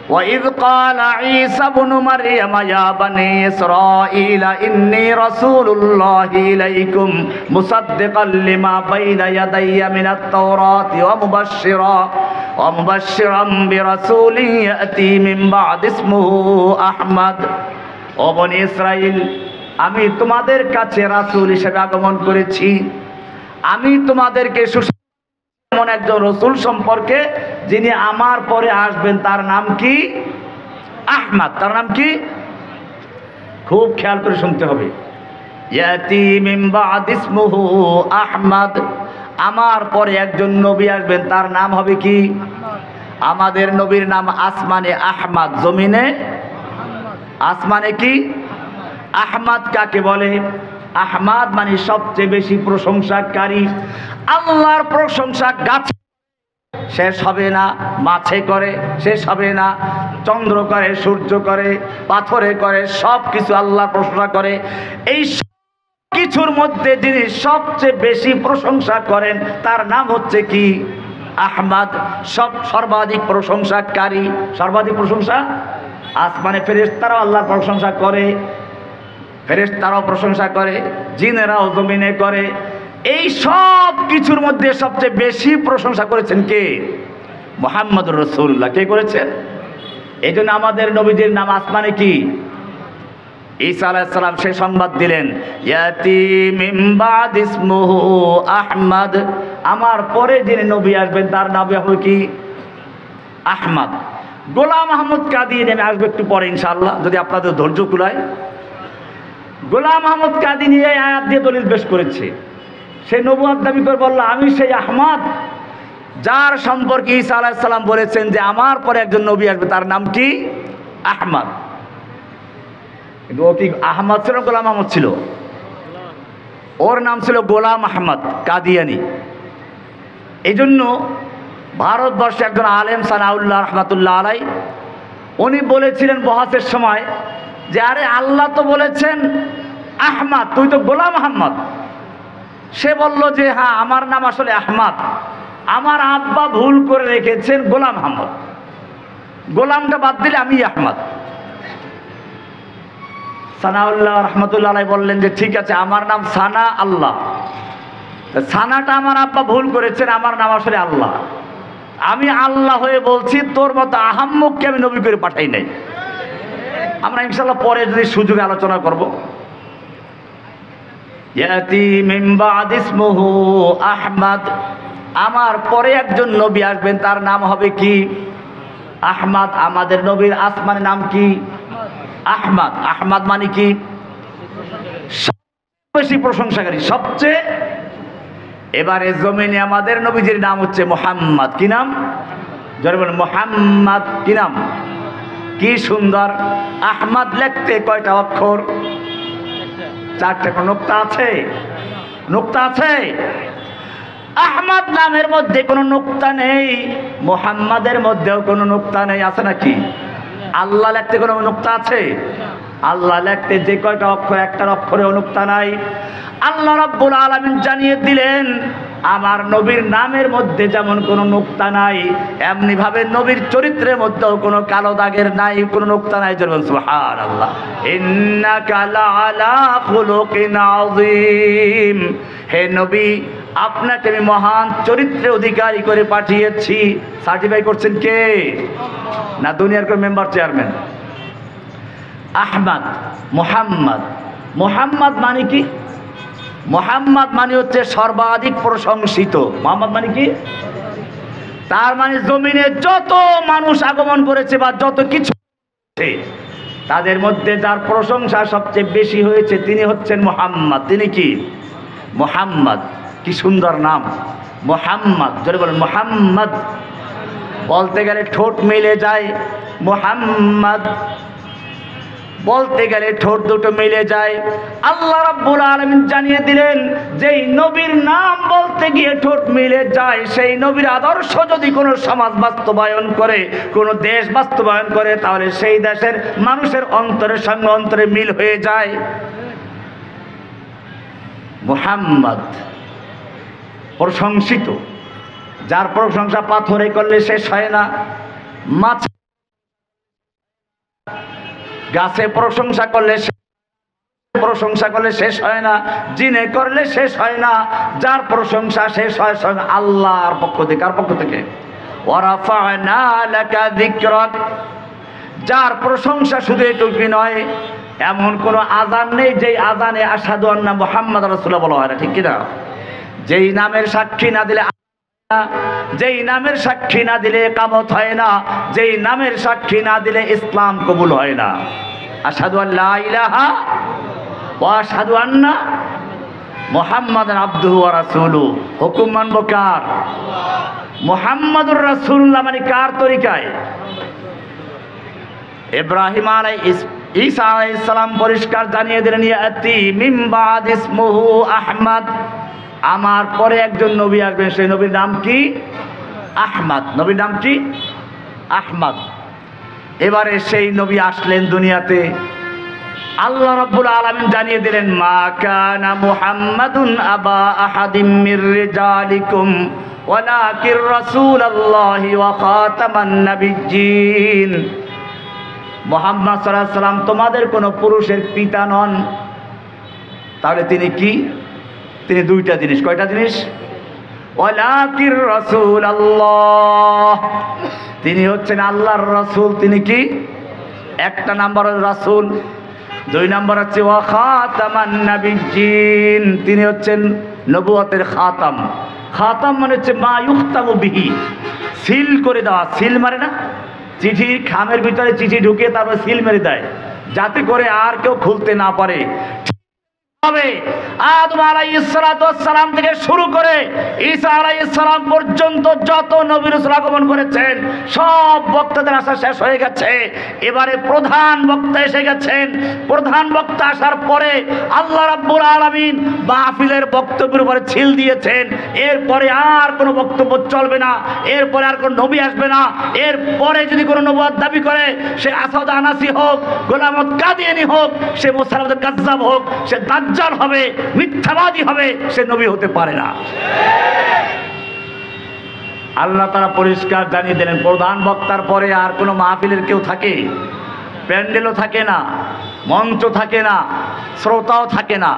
Speaker 1: وَإِذْ قَالَ عِيسَى ابْنُ مَرْيَمَ يَا بَنِي إِسْرَائِيلَ إِنِّي رَسُولُ اللَّهِ إِلَيْكُمْ مُصَدِّقًا لِمَا بَيْنَ يَدَيَّ مِنَ التَّوْرَاةِ وَمُبَشِّرًا بِرَسُولٍ يَأْتِي مِن بَعْدِي اسْمُهُ أَحْمَدُ। ও বনি ইসরাইল, আমি তোমাদের কাছে রাসূল হিসেবে আগমন করেছি। আমি তোমাদেরকে এমন একজন রাসূল সম্পর্কে যিনি আমার পরে আসবেন, তার নাম কি? আহমদ। তার নাম কি? খুব খেয়াল করে শুনতে হবে। ইয়াতি মিন বা'দি ইসমুহু আহমদ। আমার পরে একজন নবী আসবেন, তার নাম হবে কি? আমাদের নবীর নাম আসমানে আহমদ, জমিনে আসমানে কি? আহমদ। কাকে বলে? আহমদ মানে সবচেয়ে বেশি প্রশংসাকারী। আল্লাহর প্রশংসা গাছে শেষ হবে না, মাছে করে শেষ হবে না, চন্দ্র করে, সূর্য করে, পাথরে করে, সব কিছু আল্লাহর প্রশংসা করে। এই কিছুর মধ্যে যিনি সবচেয়ে বেশি প্রশংসা করেন তার নাম হচ্ছে কি? আহমদ। সর্বাধিক প্রশংসাকারী, সর্বাধিক প্রশংসা। আসমানে ফেরেশতারাও আল্লাহর প্রশংসা করে, ফেরেশতারাও প্রশংসা করে, জিনেরাও জমিনে করে। এই সব কিছুর মধ্যে সবচেয়ে বেশি প্রশংসা করেছেন কে? মুহাম্মদুর রাসূলুল্লাহ। কে করেছেন? এই জন্য আমাদের নবীজির নাম আসমানে কি? ঈসা আলাইহিস সালাম সে সংবাদ দিলেন, ইয়াতি মিন বাদ ইসমুহু আহমদ, আমার পরে যিনি নবী আসবেন তার নাম হবে কি? আহমদ। গোলাম আহমদ কাদিয়ানী আমি আসবো একটু পরে ইনশাআল্লাহ, যদি আপনাদের ধৈর্য কুলায়। গোলাম আহমদ কাদিয়ানী এই আয়াত দিয়ে দলিল পেশ করেছে। সে নবুয়ত দাবি করে বলল, আমি সেই আহমদ যার সম্পর্কে ঈসা আলাইহিস সালাম বলেছেন যে আমার পরে একজন নবী আসবে, তার নাম কি? আহমদ। কিন্তু ও কি আহমদ ছিল, গোলাম আহমদ ছিল? ওর নাম ছিল গোলাম আহমদ কাদিয়ানী। এই জন্য ভারতবর্ষে একজন আলেম সানাউল্লাহ রহমাতুল্লাহ আলাই, উনি বলেছিলেন বহাসের সময় যে আরে আল্লাহ তো বলেছেন আহমদ, তুই তো গোলাম আহমদ। সে বলল যে হ্যাঁ, আমার নাম আসলে আহমদ, আমার আব্বা ভুল করে রেখেছেন গোলাম আহমদ, গোলামটা বাদ দিলে আমি আহমদ। সানাউল্লাহ রহমতুল্লাহ আলাই বললেন যে ঠিক আছে, আমার নাম সানা আল্লাহ, সানাটা আমার আব্বা ভুল করেছেন, আমার নাম আসলে আল্লাহ। আমি আল্লাহ হয়ে বলছি, তোর মতো আহাম্মককে আমি নবী করে পাঠাই নাই। আমরা ইনশাআল্লাহ পরে যদি সুযোগে আলোচনা করব। ইয়াতি মিন বাদ ইসমুহু আহমদ, আমার পরে একজন নবী আসবেন, তার নাম হবে কি? আহমদ। আমাদের নবীর আসমানের নাম কি? আহমদ। আহমদ মানে কি? বেশি প্রশংসাকারী, সবচেয়ে। এবারে জমিনে আমাদের নবীজির নাম হচ্ছে মুহাম্মদ। কি নাম? জোরে বলেন, মুহাম্মদ। কি নাম? কি সুন্দর। আহমদ লিখতে কয়টা অক্ষর? চারটে। কোনো নুক্তা আছে? নুক্তা আছে? আহমদ নামের মধ্যে কোনো নুক্তা নেই, মুহাম্মাদের মধ্যেও কোনো নুক্তা নেই। আছে নাকি? আল্লাহ লিখতে কোনো নুক্তা আছে? আল্লাহ লিখতে যে কয়টা অক্ষর, একটার অক্ষরেও নুক্তা নাই। আল্লাহ রাব্বুল আলামিন জানিয়ে দিলেন, আমার নবীর নামের মধ্যে যেমন কোনো নুক্তা নাই, এমনি ভাবে নবীর চরিত্রের মধ্যেও কোনো কালো দাগের নাই, কোনো নুক্তা নাই। যেমন সুবহানাল্লাহ, ইন্নাকা লাআলা খুলুকিন আযীম, হে নবী আপনাকে আমি মহান চরিত্রের অধিকারী করে পাঠিয়েছি। সার্টিফাই করছেন কে? না দুনিয়ার কোন মেম্বার, চেয়ারম্যান? আহমদ, মুহাম্মদ। মুহাম্মদ মানে কি? মুহাম্মদ মানে হচ্ছে সর্বাধিক প্রশংসিত। মুহাম্মদ মানে কি? তার মানে জমিনে যত মানুষ আগমন করেছে বা যত কিছু তাদের মধ্যে যার প্রশংসা সবচেয়ে বেশি হয়েছে তিনি হচ্ছেন মুহাম্মদ। তিনি কি? মুহাম্মদ। কি সুন্দর নাম মুহাম্মদ। জোরে বলেন মুহাম্মদ। বলতে গেলে ঠোঁট মিলে যায়, মুহাম্মদ বলতে গেলে ঠোঁট দুটো মিলে যায়। আল্লাহ রাব্বুল আলামিন জানিয়ে দিলেন, যেই নবীর নাম বলতে গিয়ে ঠোঁট মিলে যায়, সেই নবীর আদর্শ যদি কোনো সমাজ বাস্তবায়ন করে, কোনো দেশ বাস্তবায়ন করে, তাহলে সেই দেশের মানুষের অন্তরের সঙ্গে অন্তরে মিল হয়ে যায়। মুহাম্মদ প্রশংসিত, যার প্রশংসা পাথরে করলে শেষ হয় না, মাছ গাছে প্রশংসা করলে শেষ হয় না, জিনে করলে শেষ হয় না, যার প্রশংসা শেষ হয় স্বয়ং আল্লাহর পক্ষ থেকে। কার পক্ষ থেকে? ওয়ারাফা'না লাকা যিকরাক। যার প্রশংসা শুধু এটুকুই নয়, এমন কোন আযান নেই যেই আযানে আশহাদু আন্না মুহাম্মাদুর রাসূলুল্লাহ বলা হয় না, ঠিক কিনা? যেই নামের সাক্ষী না দিলে, যেই নামের সাক্ষী না দিলে ইকামত হয় না, যেই নামের সাক্ষী না দিলে ইসলাম কবুল হয় না। আশহাদু আল্লা ইলাহা ওয়া আশহাদু আন্না মুহাম্মাদান আবদুহু ওয়া রাসূলুহু। হুকুম মানব কার? মুহাম্মাদুর রাসূলুল্লাহ মানে কার তরিকায়? ইব্রাহিম ঈসা আলাইহিস সালাম পরিষ্কার জানিয়ে দিলেন, ইয়াতি মিন বাদ ইসমুহু আহমদ, আমার পরে একজন নবী আসবেন, সেই নবীর নাম কি? আহমদ। নবীর নাম কি? আহমদ। এবারে সেই নবী আসলেন দুনিয়াতে। আল্লাহ রাব্বুল আলামিন জানিয়ে দিলেন, মা কানা মুহাম্মাদুন আবা আহাদিম মির রিজালিকুম ওয়ালাকির রাসূলুল্লাহি ওয়া খাতামান নাবিয়্যিন। মুহাম্মদ সাল্লাল্লাহু আলাইহি ওয়াসাল্লাম তোমাদের কোনো পুরুষের পিতা নন। তাহলে তিনি কি? তিনি দুইটা জিনিস। কয়টা জিনিস? ওয়ালাকির রাসূলুল্লাহ, তিনি হচ্ছেন আল্লাহর রাসূল। তিনি কি? একটা নাম্বার রাসূল। দুই নাম্বার হচ্ছে ওয়া খাতামান নাবিয়্যিন, তিনি হচ্ছেন নবুয়তের খাতাম। খাতাম মানে হচ্ছে মা ইউখতামু বিহি, সিল করে দেওয়া। সিল মারে না, চিঠির খামের ভিতরে চিঠি ঢুকিয়ে তারপর সিল মেরে দেয়, যাতে করে আর কেউ খুলতে না পারে। হবে আদম আলাইহিস সালাতু ওয়াস সালাম থেকে শুরু করে ঈসা আলাইহিস সালাম পর্যন্ত যত নবী রাসূল আগমন করেছেন, সব বক্তাদের আসা শেষ হয়ে গেছে। এবারে প্রধান বক্তা এসে গেছেন। প্রধান বক্তা আসার পরে আল্লাহ রাব্বুল আলামিন মাহফিলের বক্তব্যের উপরে ছিল দিয়েছেন। এরপরে আর কোনো বক্তব্য চলবে না, এরপরে আর কোনো নবী আসবে না। এরপরে যদি কোনো নবুয়ত দাবি করে, সে আসাদ আনাসি হোক, গোলামত কাদিয়ানি হোক, সে মুসাইলামাতুল কাজ্জাব হোক, সে দাজ্জাল হবে, মিথ্যাবাদী হবে, সে নবী হতে পারে না। আল্লাহ তাআলা পরিষ্কার জানিয়ে দিলেন, প্রধান বক্তার পরে আর কোনো মাহফিলের কেউ থাকে? প্যান্ডেলও থাকে না, মঞ্চ থাকে না, শ্রোতাও থাকে না।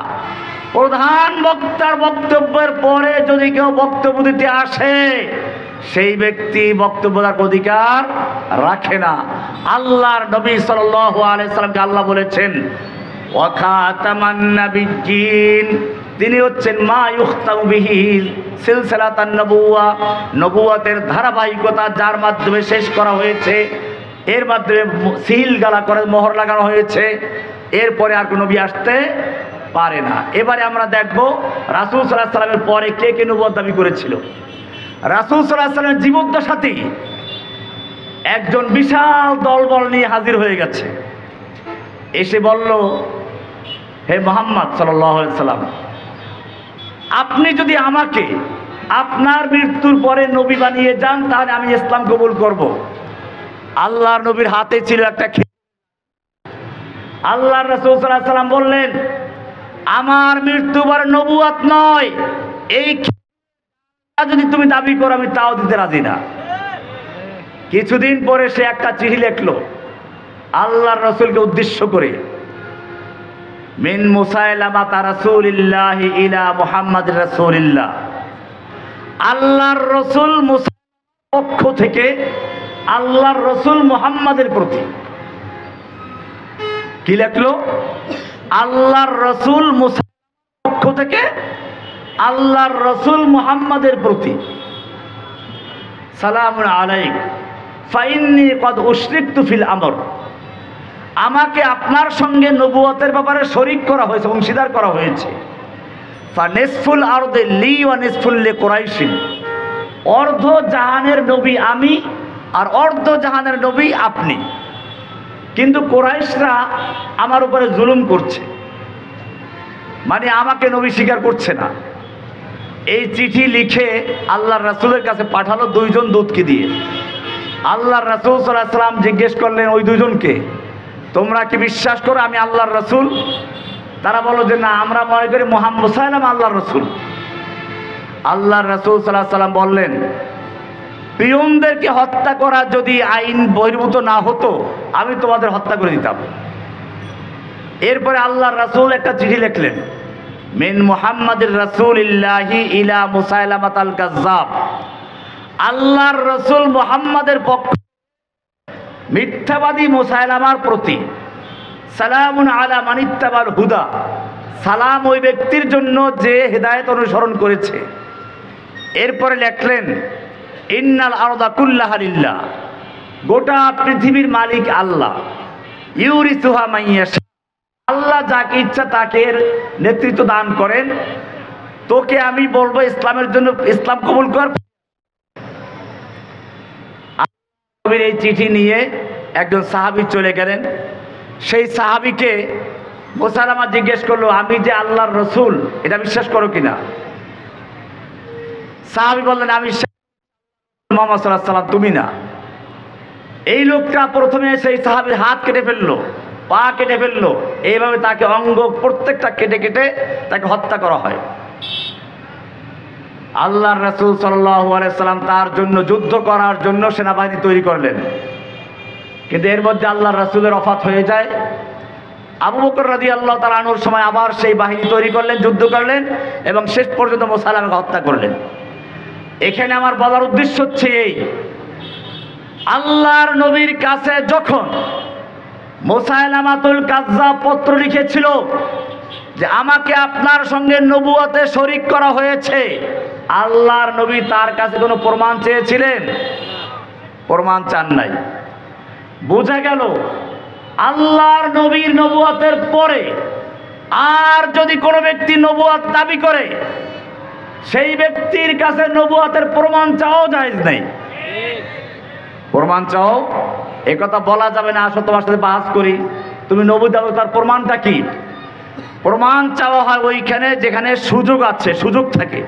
Speaker 1: প্রধান বক্তার বক্তব্যের পরে যদি কেউ বক্তব্য দিতে আসে, সেই ব্যক্তি বক্তব্য দেওয়ার অধিকার রাখে না। আল্লাহর নবী সাল্লাল্লাহু আলাইহি সাল্লামকে আল্লাহ বলেছেন ওয়া খাতামান নাবিয়্যিন, তিনি হচ্ছেন মা ইউখতামু বিহি সিলসিলাতান নবুওয়া, নবুয়তের ধারাবাহিকতা যার মাধ্যমে শেষ করা হয়েছে, এর মাধ্যমে সিল গালা করে মোহর লাগানো হয়েছে। এরপরে আর কোনো নবী আসতে পারে না। এবারে আমরা দেখব রাসূল সাল্লাল্লাহু আলাইহি সাল্লামের পরে কে কে নবুয়ত দাবি করেছিল। রাসূল সাল্লাল্লাহু আলাইহি সাল্লামের জীবদ্দশাতেই একজন বিশাল দলবল নিয়ে হাজির হয়ে গেছে। এসে বলল, হে মুহাম্মদ সাল্লাল্লাহু আলাইহি সাল্লাম, আপনি যদি আমাকে আপনার মৃত্যুর পরে নবী বানিয়ে যান, তাহলে আমি ইসলাম কবুল করব। আল্লাহর নবীর হাতে ছিল একটা আল্লাহর রাসূল সাল্লাল্লাহু আলাইহি সাল্লাম বললেন, আমার মৃত্যু পরে নবুয়ত নয়, এই যদি তুমি দাবি করো আমি তাও দিতে রাজি না। কিছুদিন পরে সে একটা চিঠি লিখলো আল্লাহর রাসূলকে উদ্দেশ্য করে, মিন মুসাইলামাতা রাসূলিল্লাহি ইলা মুহাম্মাদির রাসূলিল্লাহ, আল্লাহর রাসূল মুসাইলামার পক্ষ থেকে আল্লাহর রাসূল মুহাম্মাদের প্রতি। কি লিখলো? আল্লাহর রাসূল মুসাইলামার পক্ষ থেকে আল্লাহর রাসূল মুহাম্মাদের প্রতি, সালামুন আলাইক ফাইন্নী কদ উশরিকতু ফিল আমর, আমাকে আপনার সঙ্গে নবুয়তের ব্যাপারে শরীক করা হয়েছে, অংশীদার করা হয়েছে। ফানিসফুল আরদি লি ওয়া নিসফুল লিকুরাইশিন, অর্ধ জাহানের নবী আমি আর অর্ধ জাহানের নবী আপনি। কিন্তু কুরাইশরা আমার উপরে জুলুম করছে, মানে আমাকে নবী স্বীকার করছে না। এই চিঠি লিখে আল্লাহর রাসূলের কাছে পাঠালো দুইজন দূতকে দিয়ে। আল্লাহর রাসূল সাল্লাল্লাহু আলাইহি সাল্লাম জিজ্ঞেস করলেন ওই দুইজনকে, তোমরা কি বিশ্বাস করো আমি আল্লাহর রাসূল? তারা বলল যে না, আমরা মনে করি মুহাম্মদ মুসাইলামা আল্লাহর রাসূল। আল্লাহর রাসূল সাল্লাল্লাহু আলাইহি সাল্লাম বললেন, পিয়নদেরকে হত্যা করা যদি আইন বহির্ভূত না হতো, আমি তোমাদের হত্যা করে দিতাম। এরপরে আল্লাহর রাসূল একটা চিঠি লিখলেন, মিন মুহাম্মাদির রাসূলিল্লাহি ইলা মুসাইলামাতাল কাজ্জাব, আল্লাহর রাসূল মুহাম্মাদের পক্ষ মিথ্যাবাদী মুসাইলামার প্রতি, সালামুন আলা মানিত্তাবাল হুদা, সালাম ওই ব্যক্তির জন্য যে হেদায়েত অনুসরণ করেছে। এরপরে লিখলেন, ইন্নাল আরদা কুল্লাহা লিল্লাহ, গোটা পৃথিবীর মালিক আল্লাহ, ইউরিসুহা মাইয়াশা, আল্লাহ যাকে ইচ্ছা তাকে নেতৃত্ব দান করেন। তোকে আমি বলবো ইসলামের জন্য ইসলাম কবুল কর। এই চিঠি নিয়ে একজন সাহাবী চলে গেলেন। সেই সাহাবীকে মুসাইলামা জিজ্ঞেস করলো, আমি যে আল্লাহর রাসূল এটা বিশ্বাস করো কিনা? সাহাবী বললেন, আমি মুহাম্মদ সাল্লাল্লাহু আলাইহি সাল্লাম, তুমি না। এই লোকটা প্রথমে সেই সাহাবীর হাত কেটে ফেললো, পা কেটে ফেললো, এইভাবে তাকে অঙ্গ প্রত্যেকটা কেটে কেটে তাকে হত্যা করা হয়। আল্লাহর রাসূল সাল্লাল্লাহু আলাইহি সাল্লাম তার জন্য যুদ্ধ করার জন্য সেনাবাহিনী তৈরি করলেন, কিন্তু এর মধ্যে আল্লাহর রাসূলের ওফাত হয়ে যায়। আবু বকর রাদিয়াল্লাহু তাআলা আনহুর সময় আবার সেই বাহিনী তৈরি করলেন, যুদ্ধ করলেন এবং শেষ পর্যন্ত মুসাইলামাকে হত্যা করলেন। এখানে আমার বলার উদ্দেশ্য হচ্ছে এই, আল্লাহর নবীর কাছে যখন মুসাইলামাতুল কাজ্জাব পত্র লিখেছিল যে আমাকে আপনার সঙ্গে নবুয়তে শরীক করা হয়েছে, আল্লাহর নবী তার কাছে কোনো প্রমাণ চেয়েছিলেন? প্রমাণ চান নাই। বোঝা গেল আল্লাহর নবীর নবুয়তের পরে আর যদি কোনো ব্যক্তি নবুয়ত দাবি করে, সেই ব্যক্তির কাছে নবুয়তের প্রমাণ চাওয়াও জায়েজ নেই। প্রমাণ চাও এ কথা বলা যাবে না, আসো তোমার সাথে বাস করি, তুমি নবুয়ত দাও, তার প্রমাণটা কি? প্রমাণ চাওয়া হয় ওইখানে যেখানে সুযোগ আছে, সুযোগ থাকে।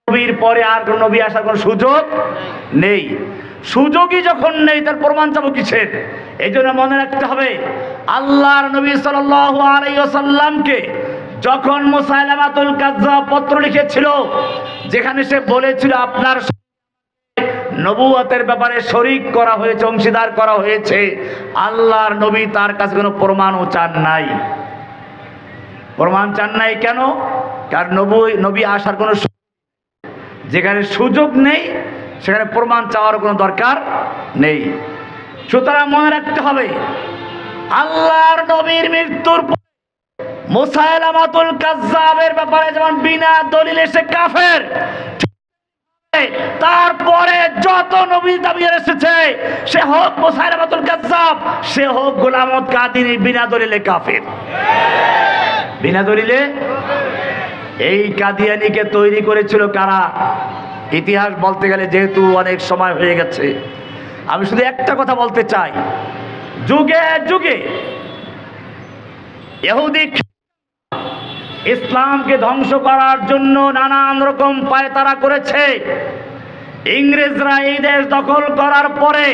Speaker 1: নবীর পরে আর কোন নবী আসার কোনো সুযোগ নেই। সুযোগই যখন নেই, তার প্রমাণ চাবো কিসের? এই জন্য মনে রাখতে হবে, আল্লাহর নবী সাল্লাল্লাহু আলাইহি ওয়াসাল্লামকে যখন মুসাইলামাতুল কাজ্জাব পত্র লিখেছিল, যেখানে সে বলেছিল আপনার নবুয়তের ব্যাপারে শরীক করা হয়েছে, অংশীদার করা হয়েছে, আল্লাহর নবী তার কাছে কোনো প্রমাণও চান নাই। প্রমাণ চান নাই কেন? কারণ নবী আসার কোনো, যেখানে সুযোগ নেই সেখানে প্রমাণ চাওয়ার কোনো দরকার নেই। সুতরাং মনে রাখতে হবে, আল্লাহর নবীর মৃত্যুর পর মুসাইলামাতুল কাজ্জাবের ব্যাপারে যেমন বিনা দলিলে সে কাফের, তারপরে যত নবী দাবি এসেছে, সে হোক মুসাইলামাতুল কাজ্জাব, সে হোক গোলাম আহমদ কাদিনী, বিনা দলিলে কাফের। বিনা দলিলে। এই কাদিয়ানীকে তৈরি করেছিল কারা? ইতিহাস বলতে গেলে যেহেতু অনেক সময় হয়ে গেছে, আমি শুধু একটা কথা বলতে চাই, যুগে যুগে ইহুদি ইসলামকে ধ্বংস করার জন্য নানান রকম পায়তারা করেছে। ইংরেজরা এই দেশ দখল করার পরে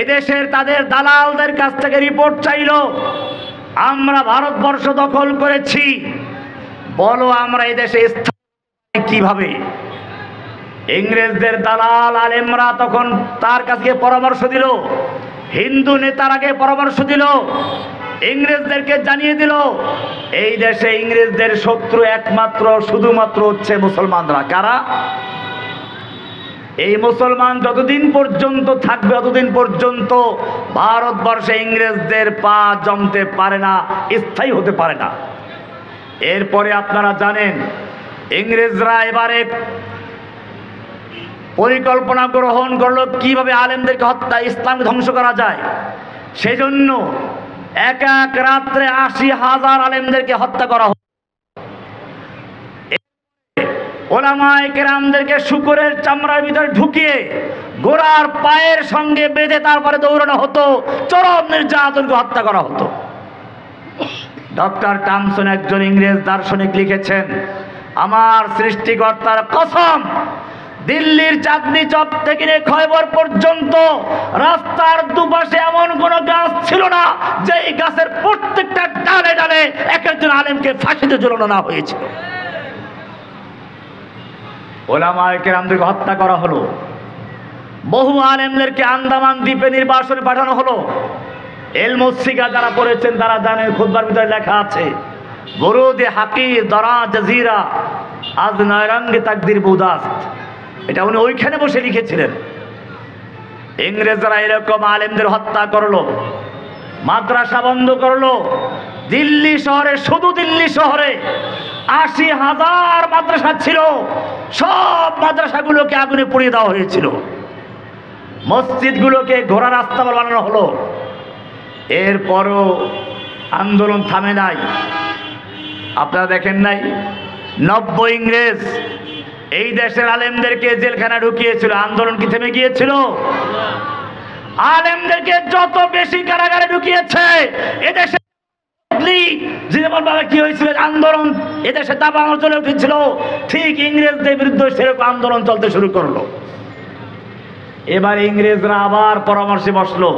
Speaker 1: এদেশের তাদের দালালদের কাছ থেকে রিপোর্ট চাইল, আমরা ভারতবর্ষ দখল করেছি, বলো আমরা এই দেশে স্থায়ী কিভাবে? ইংরেজদের দালাল আলেমরা তখন তার কাছে পরামর্শ দিল, হিন্দু নেতারাকে পরামর্শ দিল, ইংরেজদেরকে জানিয়ে দিল এই দেশে ইংরেজদের শত্রু একমাত্র শুধুমাত্র হচ্ছে মুসলমানরা। কারা? এই মুসলমান যতদিন পর্যন্ত থাকবে ততদিন পর্যন্ত ভারতবর্ষে ইংরেজদের পা জমতে পারে না, স্থায়ী হতে পারে না। এরপরে আপনারা জানেন ইংরেজরা এবারে পরিকল্পনা গ্রহণ করলো কিভাবে আলেমদেরকে হত্যা, ইসলামকে ধ্বংস করা যায়। সেজন্য এক এক রাত্রে ৮০,০০০ আলেমদেরকে হত্যা করা হলো। ওলামায়ে কেরামদেরকে শুকরের চামড়ার ভিতরে ঢুকিয়ে ঘোড়ার পায়ের সঙ্গে বেঁধে তারপরে দৌড়ানো হতো, চরম নির্যাতনকে হত্যা করা হতো। ডক্টর টমসন একজন ইংরেজ দার্শনিক লিখেছেন, আমার সৃষ্টিকর্তার কসম, দিল্লির চাঁদনি চক থেকে নিয়ে খয়বর পর্যন্ত রাস্তার দুপাশে এমন কোন গাছ ছিল না যে এই গাছের প্রত্যেকটা ডালে ডালে এক একজন আলেমকে ফাঁসিতে ঝুলানো না হয়েছিল। ওলামায়ে কেরামদেরকে হত্যা করা হলো। বহু আলেমদেরকে আন্দামান দ্বীপে নির্বাসনে পাঠানো হলো। এলমুসিগা যারা পড়েছেন তারা জানেন, খুতবার ভিতরে লেখা আছে, বরুদে হাকির দরা জাজিরা আজ নয়রঙ্গে তাকদির বুদাস্ত। এটা উনি ওইখানে বসে লিখেছিলেন। ইংরেজরা এরকম আলেমদের হত্যা করলো, মাদ্রাসা বন্ধ করলো। দিল্লি শহরে, শুধু দিল্লি শহরে ৮০,০০০ মাদ্রাসা ছিল, সব মাদ্রাসাগুলোকে আগুনে পুড়িয়ে দেওয়া হয়েছিল। মসজিদগুলোকে ঘোড়া রাস্তা বানানো হলো। এরপরও আন্দোলন থামে নাই। আপনারা দেখেন নাই ৯০ ইংরেজ এই দেশের আলেমদেরকে জেলখানা ঢুকিয়েছিল, আন্দোলন কি থেমে গিয়েছিল? আলেমদেরকে যত বেশি কারাগারে ঢুকিয়েছে, এদেশে যেমন ভাবে কি হয়েছিল আন্দোলন, এদেশে দাবানল চলে উঠেছিল, ঠিক ইংরেজদের বিরুদ্ধে সেরকম আন্দোলন চলতে শুরু করলো। এবার ইংরেজরা আবার পরামর্শে বসলো,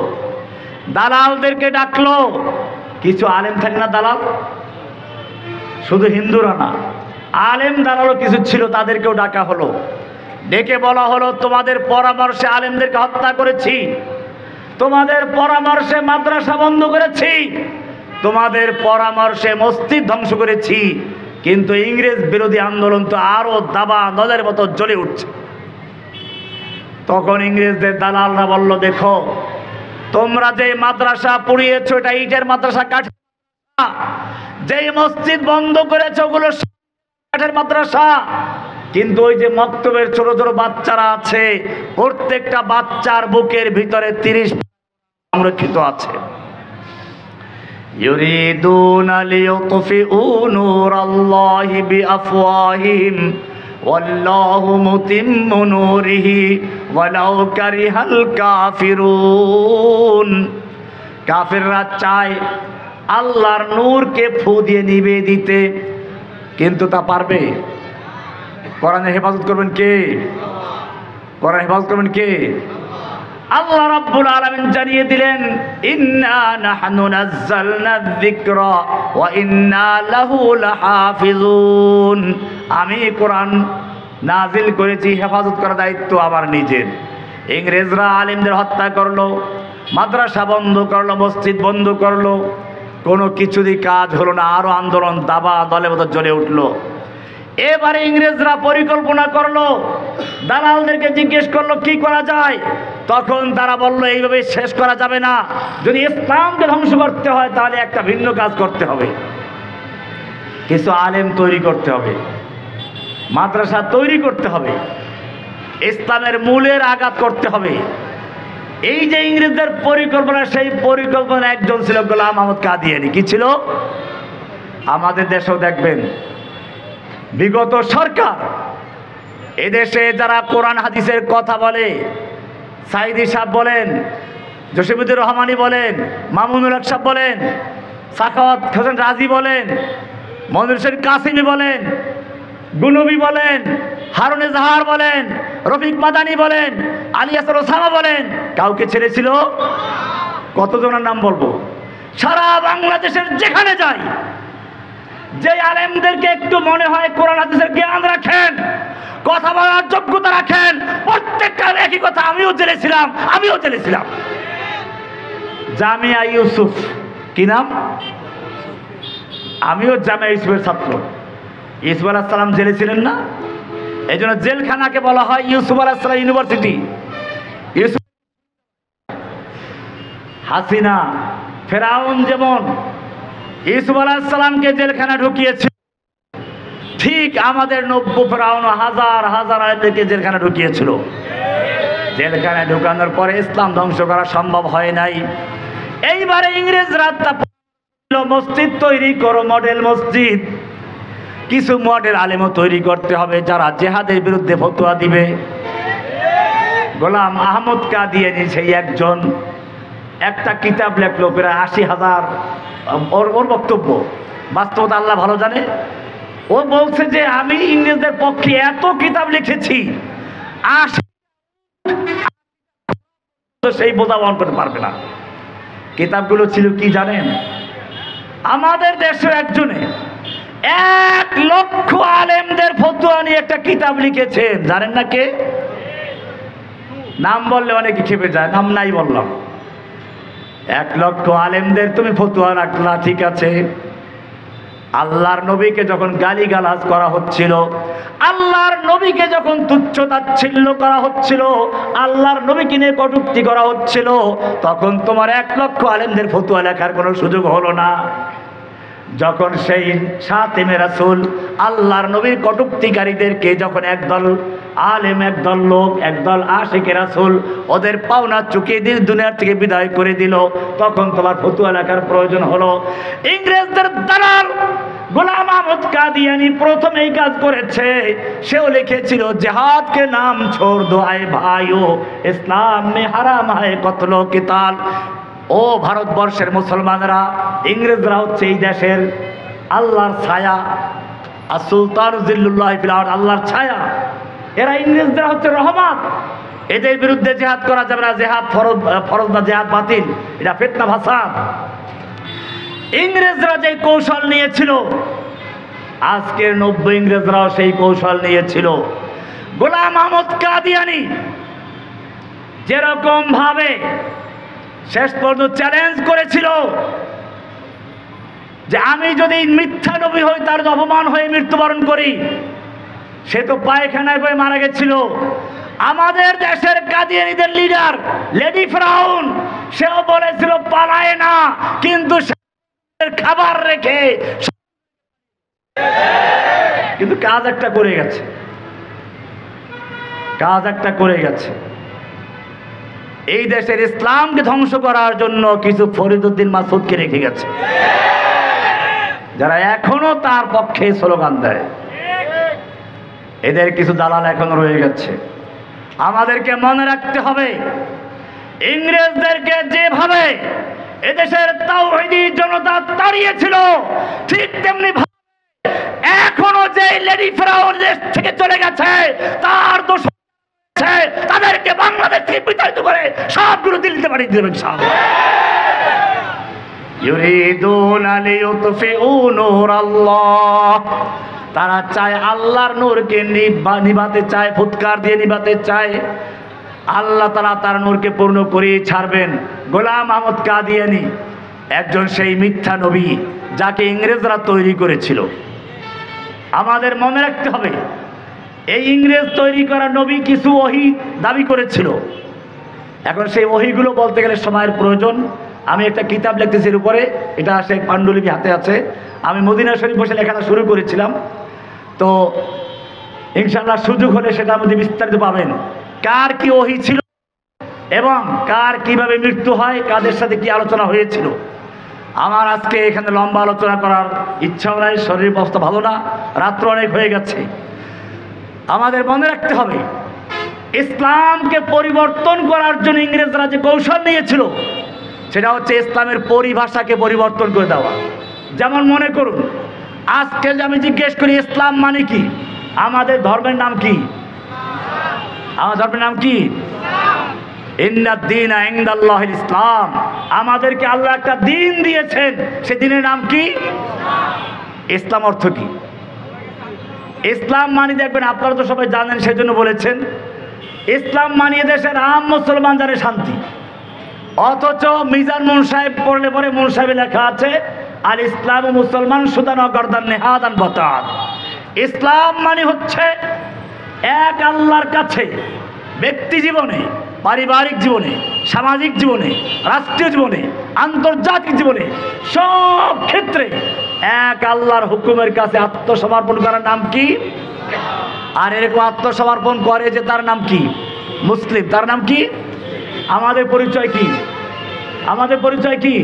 Speaker 1: দালালদেরকে ডাকলো। কিছু আলেম থাকে না দালাল, শুধু হিন্দুরা না, আলেম দালালও কিছু ছিল, তাদেরকেও ডাকা হলো। ডেকে বলা হলো, তোমাদের পরামর্শে আলেমদেরকে হত্যা করেছি, তোমাদের পরামর্শে মাদ্রাসা বন্ধ করেছি, তোমাদের পরামর্শে মসজিদ ধ্বংস করেছি, কিন্তু ইংরেজ বিরোধী আন্দোলন তো আরো দাবা দলের মতো জ্বলে উঠছে। তখন ইংরেজদের দালালরা বলল, দেখো তোমরা যে মাদ্রাসা পুড়িয়েছো এটা ইটের মাদ্রাসা, কাঠের, যেই মসজিদ বন্ধ করেছো ওগুলো কাঠের মাদ্রাসা, কিন্তু ওই যে মক্তবের ছোট ছোট বাচ্চারা আছে, প্রত্যেকটা বাচ্চার বুকের ভিতরে 30 সংরক্ষিত আছে। ইউরিদুনা লিইউতফিউ নূরাল্লাহি বিআফওয়াহিহিম ওয়াল্লাহু মুতিম্মু নূরিহি ওয়ালাউ কারিহাল কাফিরুন। কাফিররা চায় আল্লাহর নূরকে ফু দিয়ে নিভিয়ে দিতে, কিন্তু তা পারবে? কোরআনের হেফাজত করবেন কে? কোরআন হেফাজত করবেন কে? আল্লাহ রাব্বুল আলামিন জানিয়ে দিলেন, ইন্না নাহনু নাযালনা যিকরা ওয়া ইন্না লাহু লাহাফিজুন। আমি কোরআন নাজিল করেছি, হেফাজত করার দায়িত্ব আমার নিজের। ইংরেজরা আলেমদের হত্যা করলো, মাদ্রাসা বন্ধ করলো, মসজিদ বন্ধ করলো, কোনো কিছুরই কাজ হলো না, আরো আন্দোলন দাবা দলে মতো জ্বলে উঠলো। এবারে ইংরেজরা পরিকল্পনা করলো, দালালদেরকে জিজ্ঞেস করলো কি করা যায়। তখন তারা বলল, এইভাবে শেষ করা যাবে না, যদি ইসলামকে ধ্বংস করতে হয় তাহলে একটা ভিন্ন কাজ করতে হবে, কিছু আলেম তৈরি করতে হবে, মাদ্রাসা তৈরি করতে হবে, ইসলামের মূলের আঘাত করতে হবে। এই যে ইংরেজদের পরিকল্পনা, সেই পরিকল্পনা একজন ছিল গোলাম আহমদ কাদিয়ানী। কি ছিল? আমাদের দেশেও দেখবেন বিগত সরকার এদেশে যারা কোরআন হাদিসের কথা বলে, সাইদি সাহেব বলেন, জসিমুদ্দিন রহমানি বলেন, মামুনুল হক সাহেব বলেন, সাখাওয়াত হোসেন রাজি বলেন, মনির হোসেন কাসিমি বলেন, গুনবি বলেন, হারুন জাহার বলেন, রফিক মাদানি বলেন, আলী আসার ওসামা বলেন, কাউকে ছেড়েছিল? কতজনের নাম বলবো? সারা বাংলাদেশের যেখানে যাই, যে আলেমদেরকে একটু মনে হয় কোরআন হাদিসের জ্ঞান রাখেন, কথা বলার যোগ্যতা রাখেন, প্রত্যেকটা একই কথা, আমিও জেলেছিলাম। জামিয়া ইউসুফ, কি নাম? আমিও জামিয়া ইউসুফের ছাত্র। ইউসুফ আলাইহিস সালাম জেলে ছিলেন না? এই জন্য জেলখানাকে বলা হয় ইউসুফ আলাইহিস সালাম ইউনিভার্সিটি। ইউসুফ, হাসিনা, ফেরাউন যেমন ইউসুফ আলাইহিস সালামকে জেলখানা ঢুকিয়েছে, ঠিক আমাদের নব্য ফেরাউন হাজার হাজার আলেমদেরকে জেলখানা ঢুকিয়েছিল। জেলখানায় ঢুকানোর পরে ইসলাম ধ্বংস করা সম্ভব হয় নাই। এইবারে ইংরেজরা মসজিদ তৈরি করো, মডেল মসজিদ, কিছু মডেল আলেমও তৈরি করতে হবে যারা জেহাদের বিরুদ্ধে ফতোয়া দিবে। গোলাম আহমদ কাদিয়ানী সেই একজন, একটা কিতাব লেখলো, প্রায় 80,000 ওর বক্তব্য। বাস্তবতা আল্লাহ ভালো জানে। ও বলছে যে আমি ইংরেজদের পক্ষে এত কিতাব লিখেছি, সেই বোঝা বহন করতে পারবে না। কিতাবগুলো ছিল কি জানেন? আমাদের দেশের একজনে 1 লক্ষ আলেমদের ফতোয়া নিয়ে একটা কিতাব লিখেছেন। জানেন না কে? নাম বললে অনেকে খেপে যায়, নাম নাই বললাম। 1 লক্ষ আলেমদের তুমি ফতোয়া রাখলা, ঠিক আছে। আল্লাহর নবীকে যখন গালিগালাজ করা হচ্ছিল, আল্লাহর নবীকে যখন তুচ্ছ তাচ্ছিল্য করা হচ্ছিল, আল্লাহর নবীকে নিয়ে কটূক্তি করা হচ্ছিল, তখন তোমার 1 লক্ষ আলেমদের ফতোয়া লেখার কোনো সুযোগ হলো না। যখন সেই সাতেমে রাসূল আল্লাহর নবীর কটূক্তিকারীদেরকে যখন একদল আলেম, একদল লোক, একদল আশিকে রাসূল ওদের পাওনা চুকিয়ে দিয়ে দুনিয়ার থেকে বিদায় করে দিল, তখন তোমার ফতোয়া লেখার প্রয়োজন হলো। ইংরেজদের দালাল গোলাম আহমদ কাদিয়ানী প্রথম এই কাজ করেছে। সেও লিখেছিল, জিহাদ কে নাম ছোড় দো আয়ে ভাইও, ইসলাম মে হারাম হায় কতল কিতাল। ও ভারতবর্ষের মুসলমানরা, ইংরেজরা হচ্ছে এই দেশের আল্লাহর ছায়া, আর সুলতান জিল্লুল্লাহ ফিল আরদ, আল্লাহর ছায়া। এরা ইংরেজরা হচ্ছে রহমত। এদের বিরুদ্ধে জিহাদ করা যাবে না, জিহাদ ফরজ না, জিহাদ বাতিল, এটা ফিতনা ফাসাদ। ইংরেজরা যে কৌশল নিয়েছিল, আজকের 90 ইংরেজরাও সেই কৌশল নিয়েছিল। গোলাম আহমদ কাদিয়ানী যেরকম ভাবে শেষ পর্যন্ত চ্যালেঞ্জ করেছিল যে আমি যদি মিথ্যা নবী হই, তার অপমান হয়ে মৃত্যুবরণ করি। সে তো পায়খানায় বয়ে মারা গেছিল। আমাদের দেশের কাদিয়ানীদের লিডার লেডি ফিরাউন, সেও বলেছিল পালায় না, কিন্তু খাবার রেখে, কিন্তু কাজ একটা করে গেছে, কাজ একটা করে গেছে। এই দেশের ইসলামকে ধ্বংস করার জন্য কিছু ফরিদউদ্দিন মাসুদকে রেখে গেছে, যারা এখনো তার পক্ষে স্লোগান দেয়। এদের কিছু দালাল এখনো রয়ে গেছে। আমাদেরকে মনে রাখতে হবে, ইংরেজদেরকে যেভাবে এদেশের তাওহীদি জনতা তাড়িয়েছিল, ঠিক তেমনি এখনো যে লেডি ফিরাউন দেশ থেকে চলে গেছে, তার দোষ তাদেরকে বাংলাদেশ থেকে বিতাড়িত করে সবগুলো দিল্লিতে পাঠিয়ে দেবেন। ইউরিদুনা লিইউতফিউ নূরাল্লাহ, তারা চায় আল্লাহর নূরকে নিভাতে চায়, ফুৎকার দিয়ে নিভাতে চায়। আল্লাহ তাআলা তার নূরকে পূর্ণ করে ছাড়বেন। গোলাম আহমদ কাদিয়ানী একজন সেই মিথ্যা নবী, যাকে ইংরেজরা তৈরি করেছিল। আমাদের মনে রাখতে হবে, এই ইংরেজ তৈরি করা নবী কিছু ওহী দাবি করেছিল। এখন সেই ওহীগুলো বলতে গেলে সময়ের প্রয়োজন। আমি একটা কিতাব লিখতেছি এর উপরে, এটা সেই পাণ্ডুলিপি হাতে আছে। আমি মদিনা শরীফ বসে লেখাটা শুরু করেছিলাম, তো ইনশাআল্লাহ সুযোগ হলে সেটার মধ্যে বিস্তারিত পাবেন, কার কি ওহী ছিল এবং কার কিভাবে মৃত্যু হয়, কাদের সাথে কি আলোচনা হয়েছিল। আমার আজকে এখানে লম্বা আলোচনা করার ইচ্ছাও নাই, শরীরের অবস্থা ভালো না, রাত্র অনেক হয়ে গেছে। আমাদের মনে রাখতে হবে, ইসলামকে পরিবর্তন করার জন্য ইংরেজরা যে কৌশল নিয়েছিল, সেটা হচ্ছে ইসলামের পরিভাষাকে পরিবর্তন করে দেওয়া। যেমন মনে করুন, আজকে যে আমি জিজ্ঞেস করি ইসলাম মানে কি, আমাদের ধর্মের নাম কি? আমার ধর্মের নাম কি? ইন্নাদ-দীনা ইনদাল্লাহিল ইসলাম। আমাদেরকে আল্লাহ একটা দিন দিয়েছেন, সে দিনের নাম কি? ইসলাম। অর্থ কি? ইসলাম মানে দেখবেন, আপনারা তো সবাই জানেন, সেজন্য বলেছেন, ইসলাম মানিয়ে দেশের আম মুসলমান জানে শান্তি। অথচ মিজান মুন সাহেব পড়লে পরে মুন সাহেবে লেখা আছে আল ইসলাম মুসলমান সুদান গর্দান নেহাদান বতাত। ইসলাম মানে হচ্ছে এক আল্লাহর কাছে ব্যক্তি জীবনে, পারিবারিক জীবনে, সামাজিক জীবনে, রাষ্ট্রীয় জীবনে, আন্তর্জাতিক জীবনে, সব ক্ষেত্রে এক আল্লাহর হুকুমের কাছে আত্মসমর্পণ করার নাম কি? আর এরকম আত্মসমর্পণ করে যে, তার নাম কি? মুসলিম। তার নাম কি? আমাদের পরিচয় কি? আমাদের পরিচয় কি?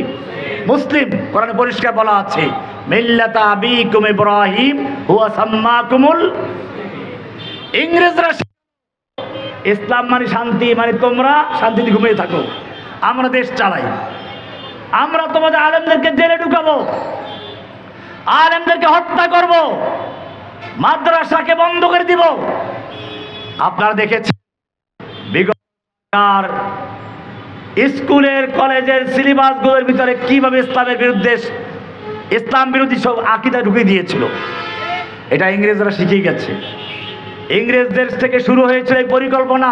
Speaker 1: মুসলিম। কোরআনে পরিষ্কার বলা আছে, মিল্লাতা আবিকুম ইব্রাহিম হুয়া সাম্মাকুমুল। ইংরেজরা ইসলাম মানে শান্তি, মানে তোমরা শান্তিতে ঘুমিয়ে থাকো, আমরা দেশ চালাই, আমরা তোমাদের আলেমদেরকে জেলে ঢুকাবো, আলেমদেরকে হত্যা করব, মাদ্রাসাকে বন্ধ করে দিব। আপনারা দেখেছেন বিগত স্কুলের কলেজের সিলেবাসগুলোর ভিতরে কিভাবে ইসলামের বিরুদ্ধে, ইসলাম বিরোধী সব আকীদা ঢুকিয়ে দিয়েছিল। এটা ইংরেজরা শিখে গেছে। ইংরেজদের থেকে শুরু হয়েছিল এই পরিকল্পনা,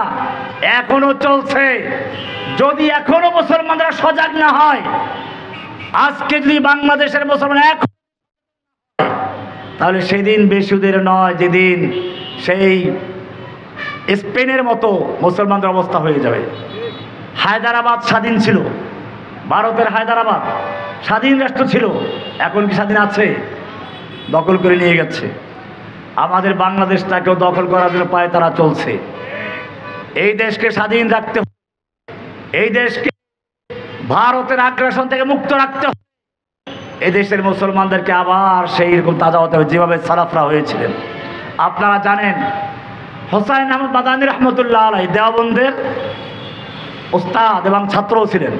Speaker 1: এখনো চলছে। যদি এখনো মুসলমানরা সজাগ না হয়, আজকে যদি বাংলাদেশের মুসলমান এক, তাহলে সেদিন বেশিদের নয়, যেদিন সেই স্পেনের মতো মুসলমানদের অবস্থা হয়ে যাবে। হায়দ্রাবাদ স্বাধীন ছিল, ভারতের হায়দ্রাবাদ স্বাধীন রাষ্ট্র ছিল, এখন কি স্বাধীন আছে? দখল করে নিয়ে গেছে। আমাদের বাংলাদেশটাকেও দখল করার জন্য পায় তারা চলছে। এই দেশকে স্বাধীন রাখতে হবে, এই দেশকে ভারতের আগ্রাসন থেকে মুক্ত রাখতে হবে। এই দেশের মুসলমানদেরকে আবার সেই রকম তাজা হতে হবে, যেভাবে সালাফরা হয়েছিলেন। আপনারা জানেন, হোসাইন আহমদ মাদানী রহমতুল্লাহ আলাইহি দেওবন্দের ওস্তাদ এবং ছাত্রও ছিলেন।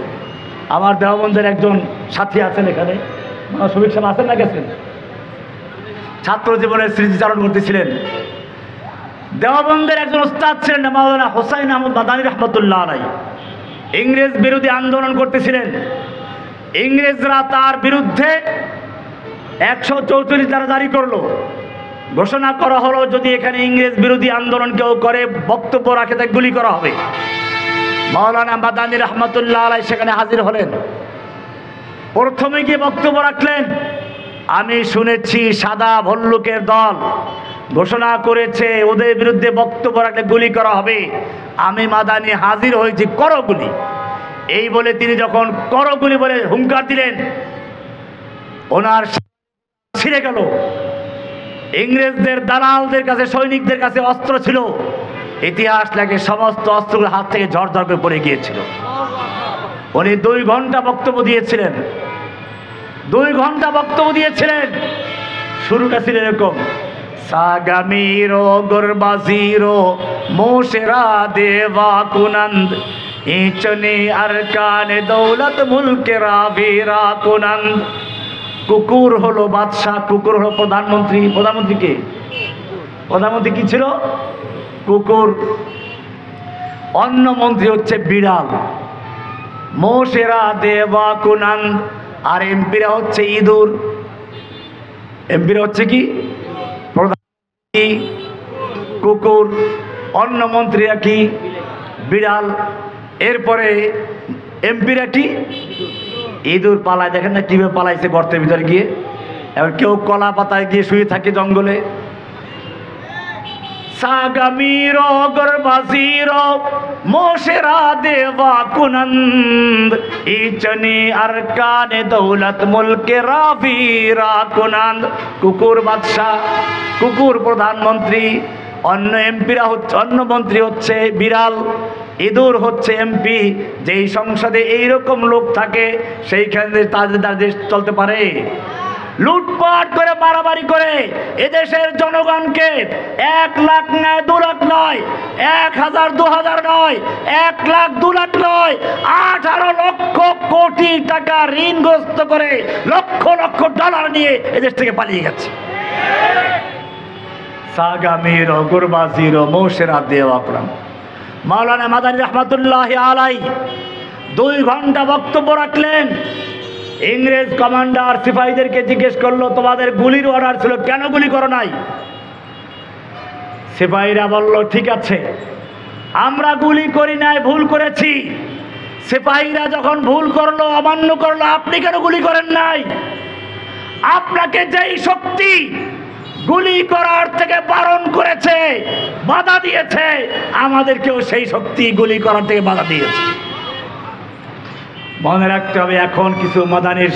Speaker 1: আমার দেওবন্দের একজন সাথী আছেন এখানে, শফিক সাহেব আছেন না, গেছেন, ছাত্র জীবনের স্মৃতিচারণ করতেছিলেন। দেওবন্দের একজন ওস্তাদ ছিলেন মাওলানা হোসাইন আহমদ মাদানী রহমতুল্লাহ আলাইহি। ইংরেজ বিরোধী আন্দোলন করতেছিলেন। ইংরেজরা তার বিরুদ্ধে 134 ধারা জারি করলো। ঘোষণা করা হলো, যদি এখানে ইংরেজ বিরোধী আন্দোলন কেউ করে, বক্তব্য রাখে, তাকে গুলি করা হবে। মাওলানা মাদানী রহমতুল্লাহ আলাইহি সেখানে হাজির হলেন। প্রথমে গিয়ে বক্তব্য রাখলেন, আমি শুনেছি সাদা ভল্লুকের দল ঘোষণা করেছে ওদের বিরুদ্ধে বক্তব্য রাখলে গুলি করা হবে। আমি মাদানী হাজির হয়েছি, করো গুলি। এই বলে তিনি যখন করো গুলি বলে হুঙ্কার দিলেন, ওনার ছিঁড়ে গেল। ইংরেজদের দালালদের কাছে, সৈনিকদের কাছে অস্ত্র ছিল, ইতিহাস লাগে সমস্ত অস্ত্রগুলো হাত থেকে ঝরঝর করে পড়ে গিয়েছিল। উনি 2 ঘন্টা বক্তব্য দিয়েছিলেন, 2 ঘন্টা বক্তব্য দিয়েছিলেন। শুরুটা ছিল এরকম, সাগামিরো গুরবাজিরো মোশেরা দেওয়া কুনন্দ ইচনে আরকানে দৌলত মুলকেরা বীরা কুনন্দ। কুকুর হলো বাদশাহ, কুকুর হলো প্রধানমন্ত্রী। প্রধানমন্ত্রী কে? প্রধানমন্ত্রী কি ছিল? কুকুর। অন্য মন্ত্রী হচ্ছে বিড়াল। মোশেরা দেওয়া কুনন্দ। আর এমপিরা হচ্ছে ইঁদুর। এমপিরা হচ্ছে কি? প্রধানমন্ত্রী কুকুর, অন্য মন্ত্রীরা কি? বিড়াল। এরপরে এমপিরা কি? ইঁদুর। পালায়, দেখেন না কিভাবে পালাইছে গর্তের ভিতরে গিয়ে। এবার কেউ কলা পাতায় গিয়ে শুয়ে থাকে জঙ্গলে। সাগামিরো গুরবাজিরো মোশেরা দেওয়া কুনন্দ ইচনে আরকানে দৌলত মুলকে রাবীরা কুনন্দ। কুকুর বাদশাহ, কুকুর প্রধানমন্ত্রী, অন্য এমপিরা হচ্ছে, অন্য মন্ত্রী হচ্ছে বিড়াল, ইঁদুর হচ্ছে এমপি। যেই সংসদে এইরকম লোক থাকে সেইখানে তাদের দেশ চলতে পারে। লুটপাট করে, মারামারি করে এদেশের জনগণকে 1 লাখ নয়, 2 লাখ নয়, 1000 2000 নয়, 1 লাখ 2 লাখ নয়, 18 লক্ষ কোটি টাকা ঋণগ্রস্ত করে লক্ষ লক্ষ ডলার নিয়ে এদেশ থেকে পালিয়ে গেছে। সাগামিরো গুরবাজিরো মোশেরা দেওয়া কুনন্দ। মাওলানা মাদানী রহমতুল্লাহ আলাইহি 2 ঘন্টা বক্তব্য রাখলেন। ইংরেজ কমান্ডার সিপাহীদেরকে জিজ্ঞেস করলো, তোমাদের গুলির অর্ডার ছিল, কেন গুলি করো নাই? সিপাহীরা বলল, ঠিক আছে, আমরা গুলি করি নাই, ভুল করেছি। সিপাহীরা যখন ভুল করলো, অমান্য করলো, আপনি কেন গুলি করেন নাই? আপনাকে যেই শক্তি গুলি করার থেকে বারণ করেছে, বাধা দিয়েছে, আমাদেরকেও সেই শক্তি গুলি করার থেকে বাধা দিয়েছে। মনে রাখতে হবে, এখন কিছু মাদানীর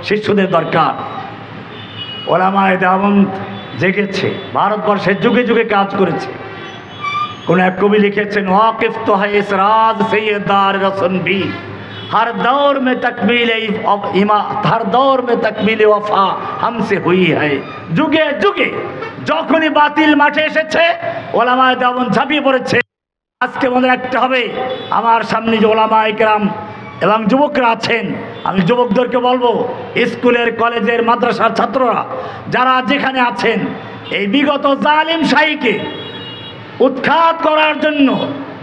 Speaker 1: শিষ্যদের দরকার। ওলামায়ে দেওবন্দ জেগেছে, ভারতবর্ষের যুগে যুগে কাজ করেছে। কোন এক কবি লিখেছেন, ওয়াকিফ তো है इस राज से ये दार रसन भी हर दौर में तकमील इमा हर दौर में तकमील वफा हमसे हुई है। যুগে যুগে যখনই বাতিল মাঠে এসেছে, ওলামায়ে দেওবন্দ ঝাঁপিয়ে পড়েছে। আজকে মনে রাখতে হবে, আমার সামনে যে ওলামায়ে কেরাম এবং যুবকরা আছেন, আমি যুবকদেরকে বলবো, স্কুলের, কলেজের, মাদ্রাসার ছাত্ররা যারা যেখানে আছেন, এই বিগত জালিম শাহীকে উৎখাত করার জন্য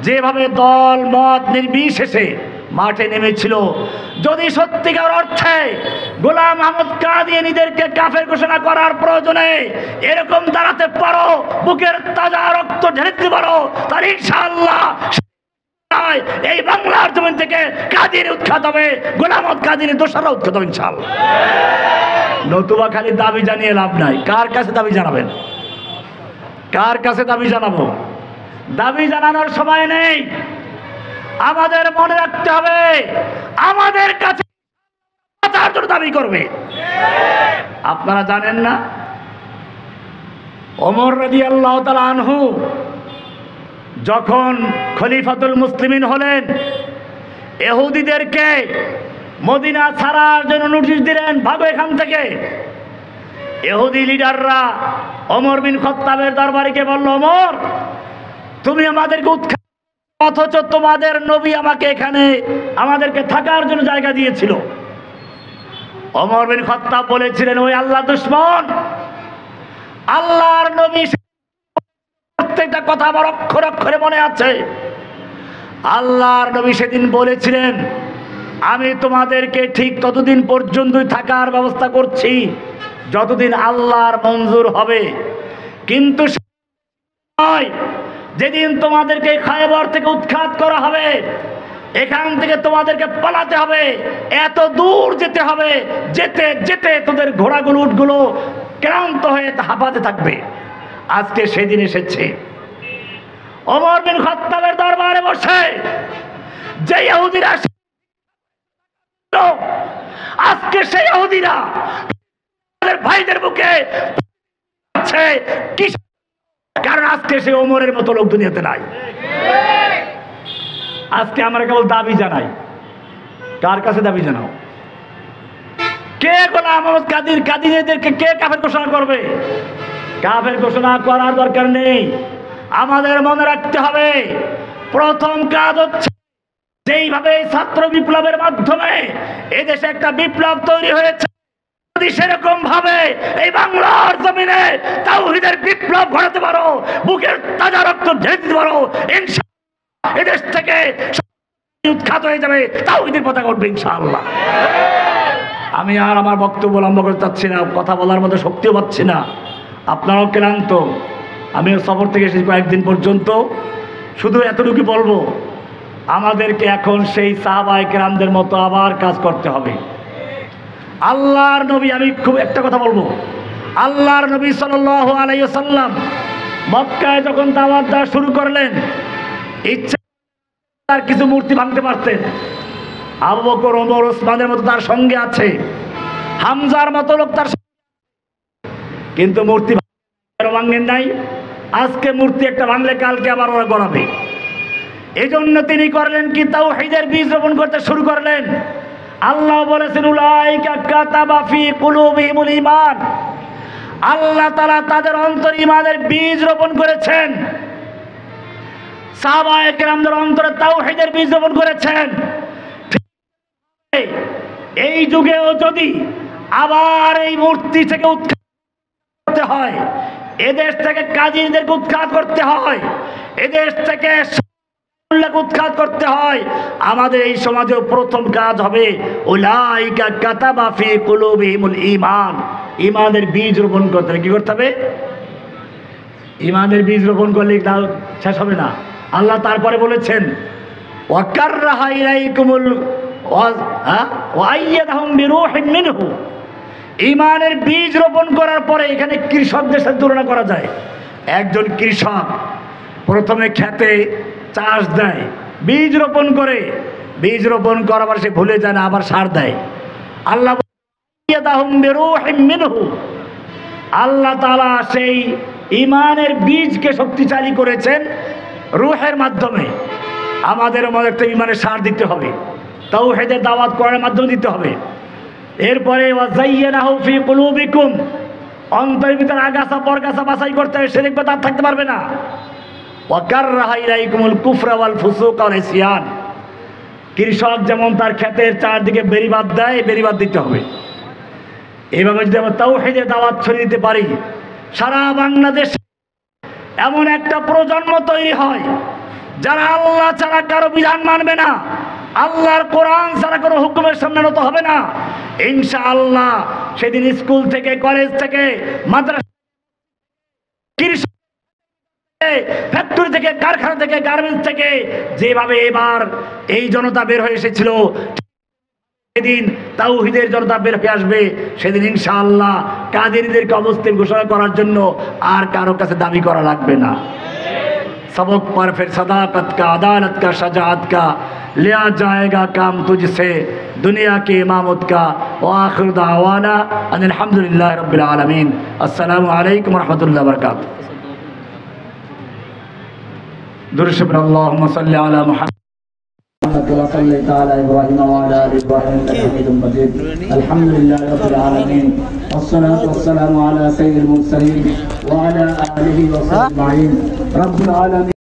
Speaker 1: যেভাবে দল মত নির্বিশেষে মাঠে নেমেছিল, যদি সত্যিকার অর্থে গোলাম আহমদ কাদিয়ানীদেরকে কাফের ঘোষণা করার প্রয়োজনে এরকম দাঁড়াতে পারো, বুকের তাজা রক্ত ঢেলে দিতে পারো, তাহলে ইনশাআল্লাহ এই বাংলার জমিন থেকে কাদিয়ানী উৎখাত হবে, গোলাম আহমদ কাদিয়ানী দোসররা উৎখাত হবে ইনশাআল্লাহ। নতুবা খালি দাবি জানিয়ে লাভ নাই। কার কাছে দাবি জানাবেন? কার কাছে দাবি জানাবো? দাবি জানানোর সময় নেই। আমাদের মনে রাখতে হবে, আমাদের কাছে তার জন্য দাবি করবে। আপনারা জানেন না, ওমর রাদিয়াল্লাহু তাআলা আনহু যখন খলিফাতুল মুসলিমিন হলেন, ইহুদিদেরকে মদিনা ছাড়ার জন্য নোটিশ দিলেন, ভাগো এখান থেকে। ইহুদি লিডাররা ওমর বিন খাত্তাবের দরবারে বলল, ওমর, তুমি আমাদেরকে উৎখাত, অথচ তোমাদের নবী আমাকে এখানে আমাদেরকে থাকার জন্য জায়গা দিয়েছিল। ওমর বিন খাত্তাব বলেছিলেন, ওই আল্লাহ দুশমন, আল্লাহর নবী, প্রত্যেকটা কথা আমার অক্ষরে অক্ষরে মনে আছে। আল্লাহর নবী সেদিন বলেছিলেন, আমি তোমাদেরকে ঠিক ততদিন পর্যন্তই থাকার ব্যবস্থা করছি যতদিন আল্লাহর মঞ্জুর হবে, কিন্তু যেদিন তোমাদেরকে খায়বার থেকে উৎখাত করা হবে, এখান থেকে তোমাদেরকে পালাতে হবে, এত দূর যেতে হবে, যেতে যেতে তোদের ঘোড়াগুলো উটগুলো ক্লান্ত হয়ে হাঁপাতে থাকবে। আজকে সেদিন এসেছে। ওমর বিন খাত্তাবের দরবারে বসে যে ইহুদিরা, আজকে সেই ইহুদিরা ভাইদের বুকে আছে, কারণ আজকে সে ওমরের মতো লোক দুনিয়াতে নাই। আজকে আমরা কেবল দাবি জানাই। কার কাছে দাবি জানাও? কে গোলাম মোহাম্মদ কাদিরদেরকে কে কাফের ঘোষণা করবে? কাফের ঘোষণা করার দরকার নেই। আমাদের মনে রাখতে হবে, প্রথম কাজ হচ্ছে যেইভাবে ছাত্র বিপ্লবের মাধ্যমে এদেশে একটা বিপ্লব তৈরি হয়েছে, যদি সেরকম ভাবে এই বাংলার জমিনে তাওহীদের বিপ্লব ঘটাতে পারো, বুকের তাজা রক্ত ঢেলে দিতে পারো, ইনশাআল্লাহ এদেশ থেকে উৎখাত হয়ে যাবে, তাওহীদের পতাকা উঠবে ইনশাআল্লাহ। আমি আর আমার বক্তব্য লম্বা করতে চাচ্ছি না, কথা বলার মতো শক্তিও পাচ্ছি না, আপনারাও ক্লান্ত। আমিও সফর থেকে এসেছি কয়েকদিন পর্যন্ত। শুধু এতটুকু বলবো, আমাদেরকে এখন সেই সাহাবায়ে কেরামদের মতো আবার কাজ করতে হবে। আল্লাহর নবী, আমি খুব একটা কথা বলবো, আল্লাহর নবী সাল্লাল্লাহু আলাইহি ওয়াসাল্লাম মক্কায় যখন দাওয়াত দেওয়া শুরু করলেন, ইচ্ছা তার কিছু মূর্তি ভাঙতে পারতেন। আবু বকর, ওমর, ওসমানের মতো তার সঙ্গে আছে, হামজার মতো লোক তার, কিন্তু মূর্তি ভাঙেন নাই। আজকে মূর্তি একটা ভাঙলে কালকে আবার ওরা গড়াবে। এই জন্য তিনি করলেন কি, তাওহীদের বীজ রোপণ করতে শুরু করলেন। আল্লাহ বলেছেন, উলাইকা কাতাবা ফি কুলুবিহিমুল ঈমান, আল্লাহ তাআলা তাদের অন্তরে ঈমানের বীজ রোপণ করেছেন। সাহাবায়ে কেরামদের অন্তরে তাওহীদের বীজ রোপণ করেছেন। এই যুগেও যদি আবার এই মূর্তি থেকে উৎখাত করতে হয়, এদেশ থেকে কাজীদেরকে উৎখাত করতে হয়, এদেশ থেকে উৎখাত করতে হয়, আমাদের এই সমাজেও প্রথম কাজ হবে উলাইকা কাতাবা ফি কুলুবিহিমুল ঈমান, ঈমানের বীজ রোপণ করতে হবে। কি করতে হবে? ঈমানের বীজ রোপণ করলে তাও শেষ হবে না। আল্লাহ তারপরে বলেছেন, ওয়াকাররাহা ইলাইকুমুল ওয়াইয়াদাহুম বিরূহিম মিনহু। ঈমানের বীজ রোপণ করার পরে এখানে কৃষকদের সাথে তুলনা করা যায়। একজন কৃষক প্রথমে খেতে চাষ দেয়, বীজ রোপণ করে, বীজ রোপণ করার পর সে ভুলে যায় না, আবার সার দেয়। আল্লাহ আল্লাহ তাআলা সেই ঈমানের বীজকে শক্তিশালী করেছেন রূহের মাধ্যমে। আমাদের মধ্যে একটা ঈমানের সার দিতে হবে, তাওহীদের দাওয়াত করার মাধ্যমে দিতে হবে। এরপরে ওয়াযায়্যানাহু ফি কুলুবিকুম, অন্তরের ভিতরে আগাছা পরগাছা বাছাই করতে হবে, শিরক বিদআত থাকতে পারবে না। ওয়াকাররাহা ইলাইকুমুল কুফরা ওয়াল ফুসুকা ওয়াল ইসয়ান, কৃষক যেমন তার ক্ষেতের চারদিকে বেড়িবাঁধ দেয়, বেড়িবাঁধ দিতে হবে। এইভাবে যদি আমরা তাওহীদের দাওয়াত ছড়িয়ে দিতে পারি, সারা বাংলাদেশ এমন একটা প্রজন্ম তৈরি হয় যারা আল্লাহ ছাড়া কারো বিধান মানবে না, আল্লাহর কোরআন ছাড়া কোনো হুকুমের সামনে নত হবে না। ইনশাআল্লাহ সেদিন স্কুল থেকে, কলেজ থেকে, মাদ্রাসা, কৃষক, ফ্যাক্টরি থেকে, কারখানা থেকে, গার্মেন্টস থেকে যেভাবে এবার এই জনতা বের হয়ে এসেছিল, সেদিন তাওহীদের জনতা বের হয়ে আসবে। সেদিন ইনশাআল্লাহ কাদেরীদেরকে অবস্থান ঘোষণা করার জন্য আর কারো কাছে দাবি করা লাগবে না। सबक पर फिर सदाकत का, अदालत का, शजाअत का लिया जाएगा काम तुझसे, दुनिया की इमामत का। व आखिर दावाना अनिल हम्दुलिल्लाहि रब्बिल आलमीन। अस्सलामु अलैकुम व रहमतुल्लाहि व बरकातुहू। दुरूद शरीफ अल्लाहुम्मा सल्लि अला मुहम्मद व सल्लि अला इब्राहीम व अला आलि इब्राहीम इन्नका हमीदुम मजीद। अल्हम्दुलिल्लाहि रब्बिल आलमीन वस्सलातु वस्सलामु अला सय्यिदिल मुरसलीन व अला आलिहि व सह्बिहि अजमईन। रब्बुल आलमीन।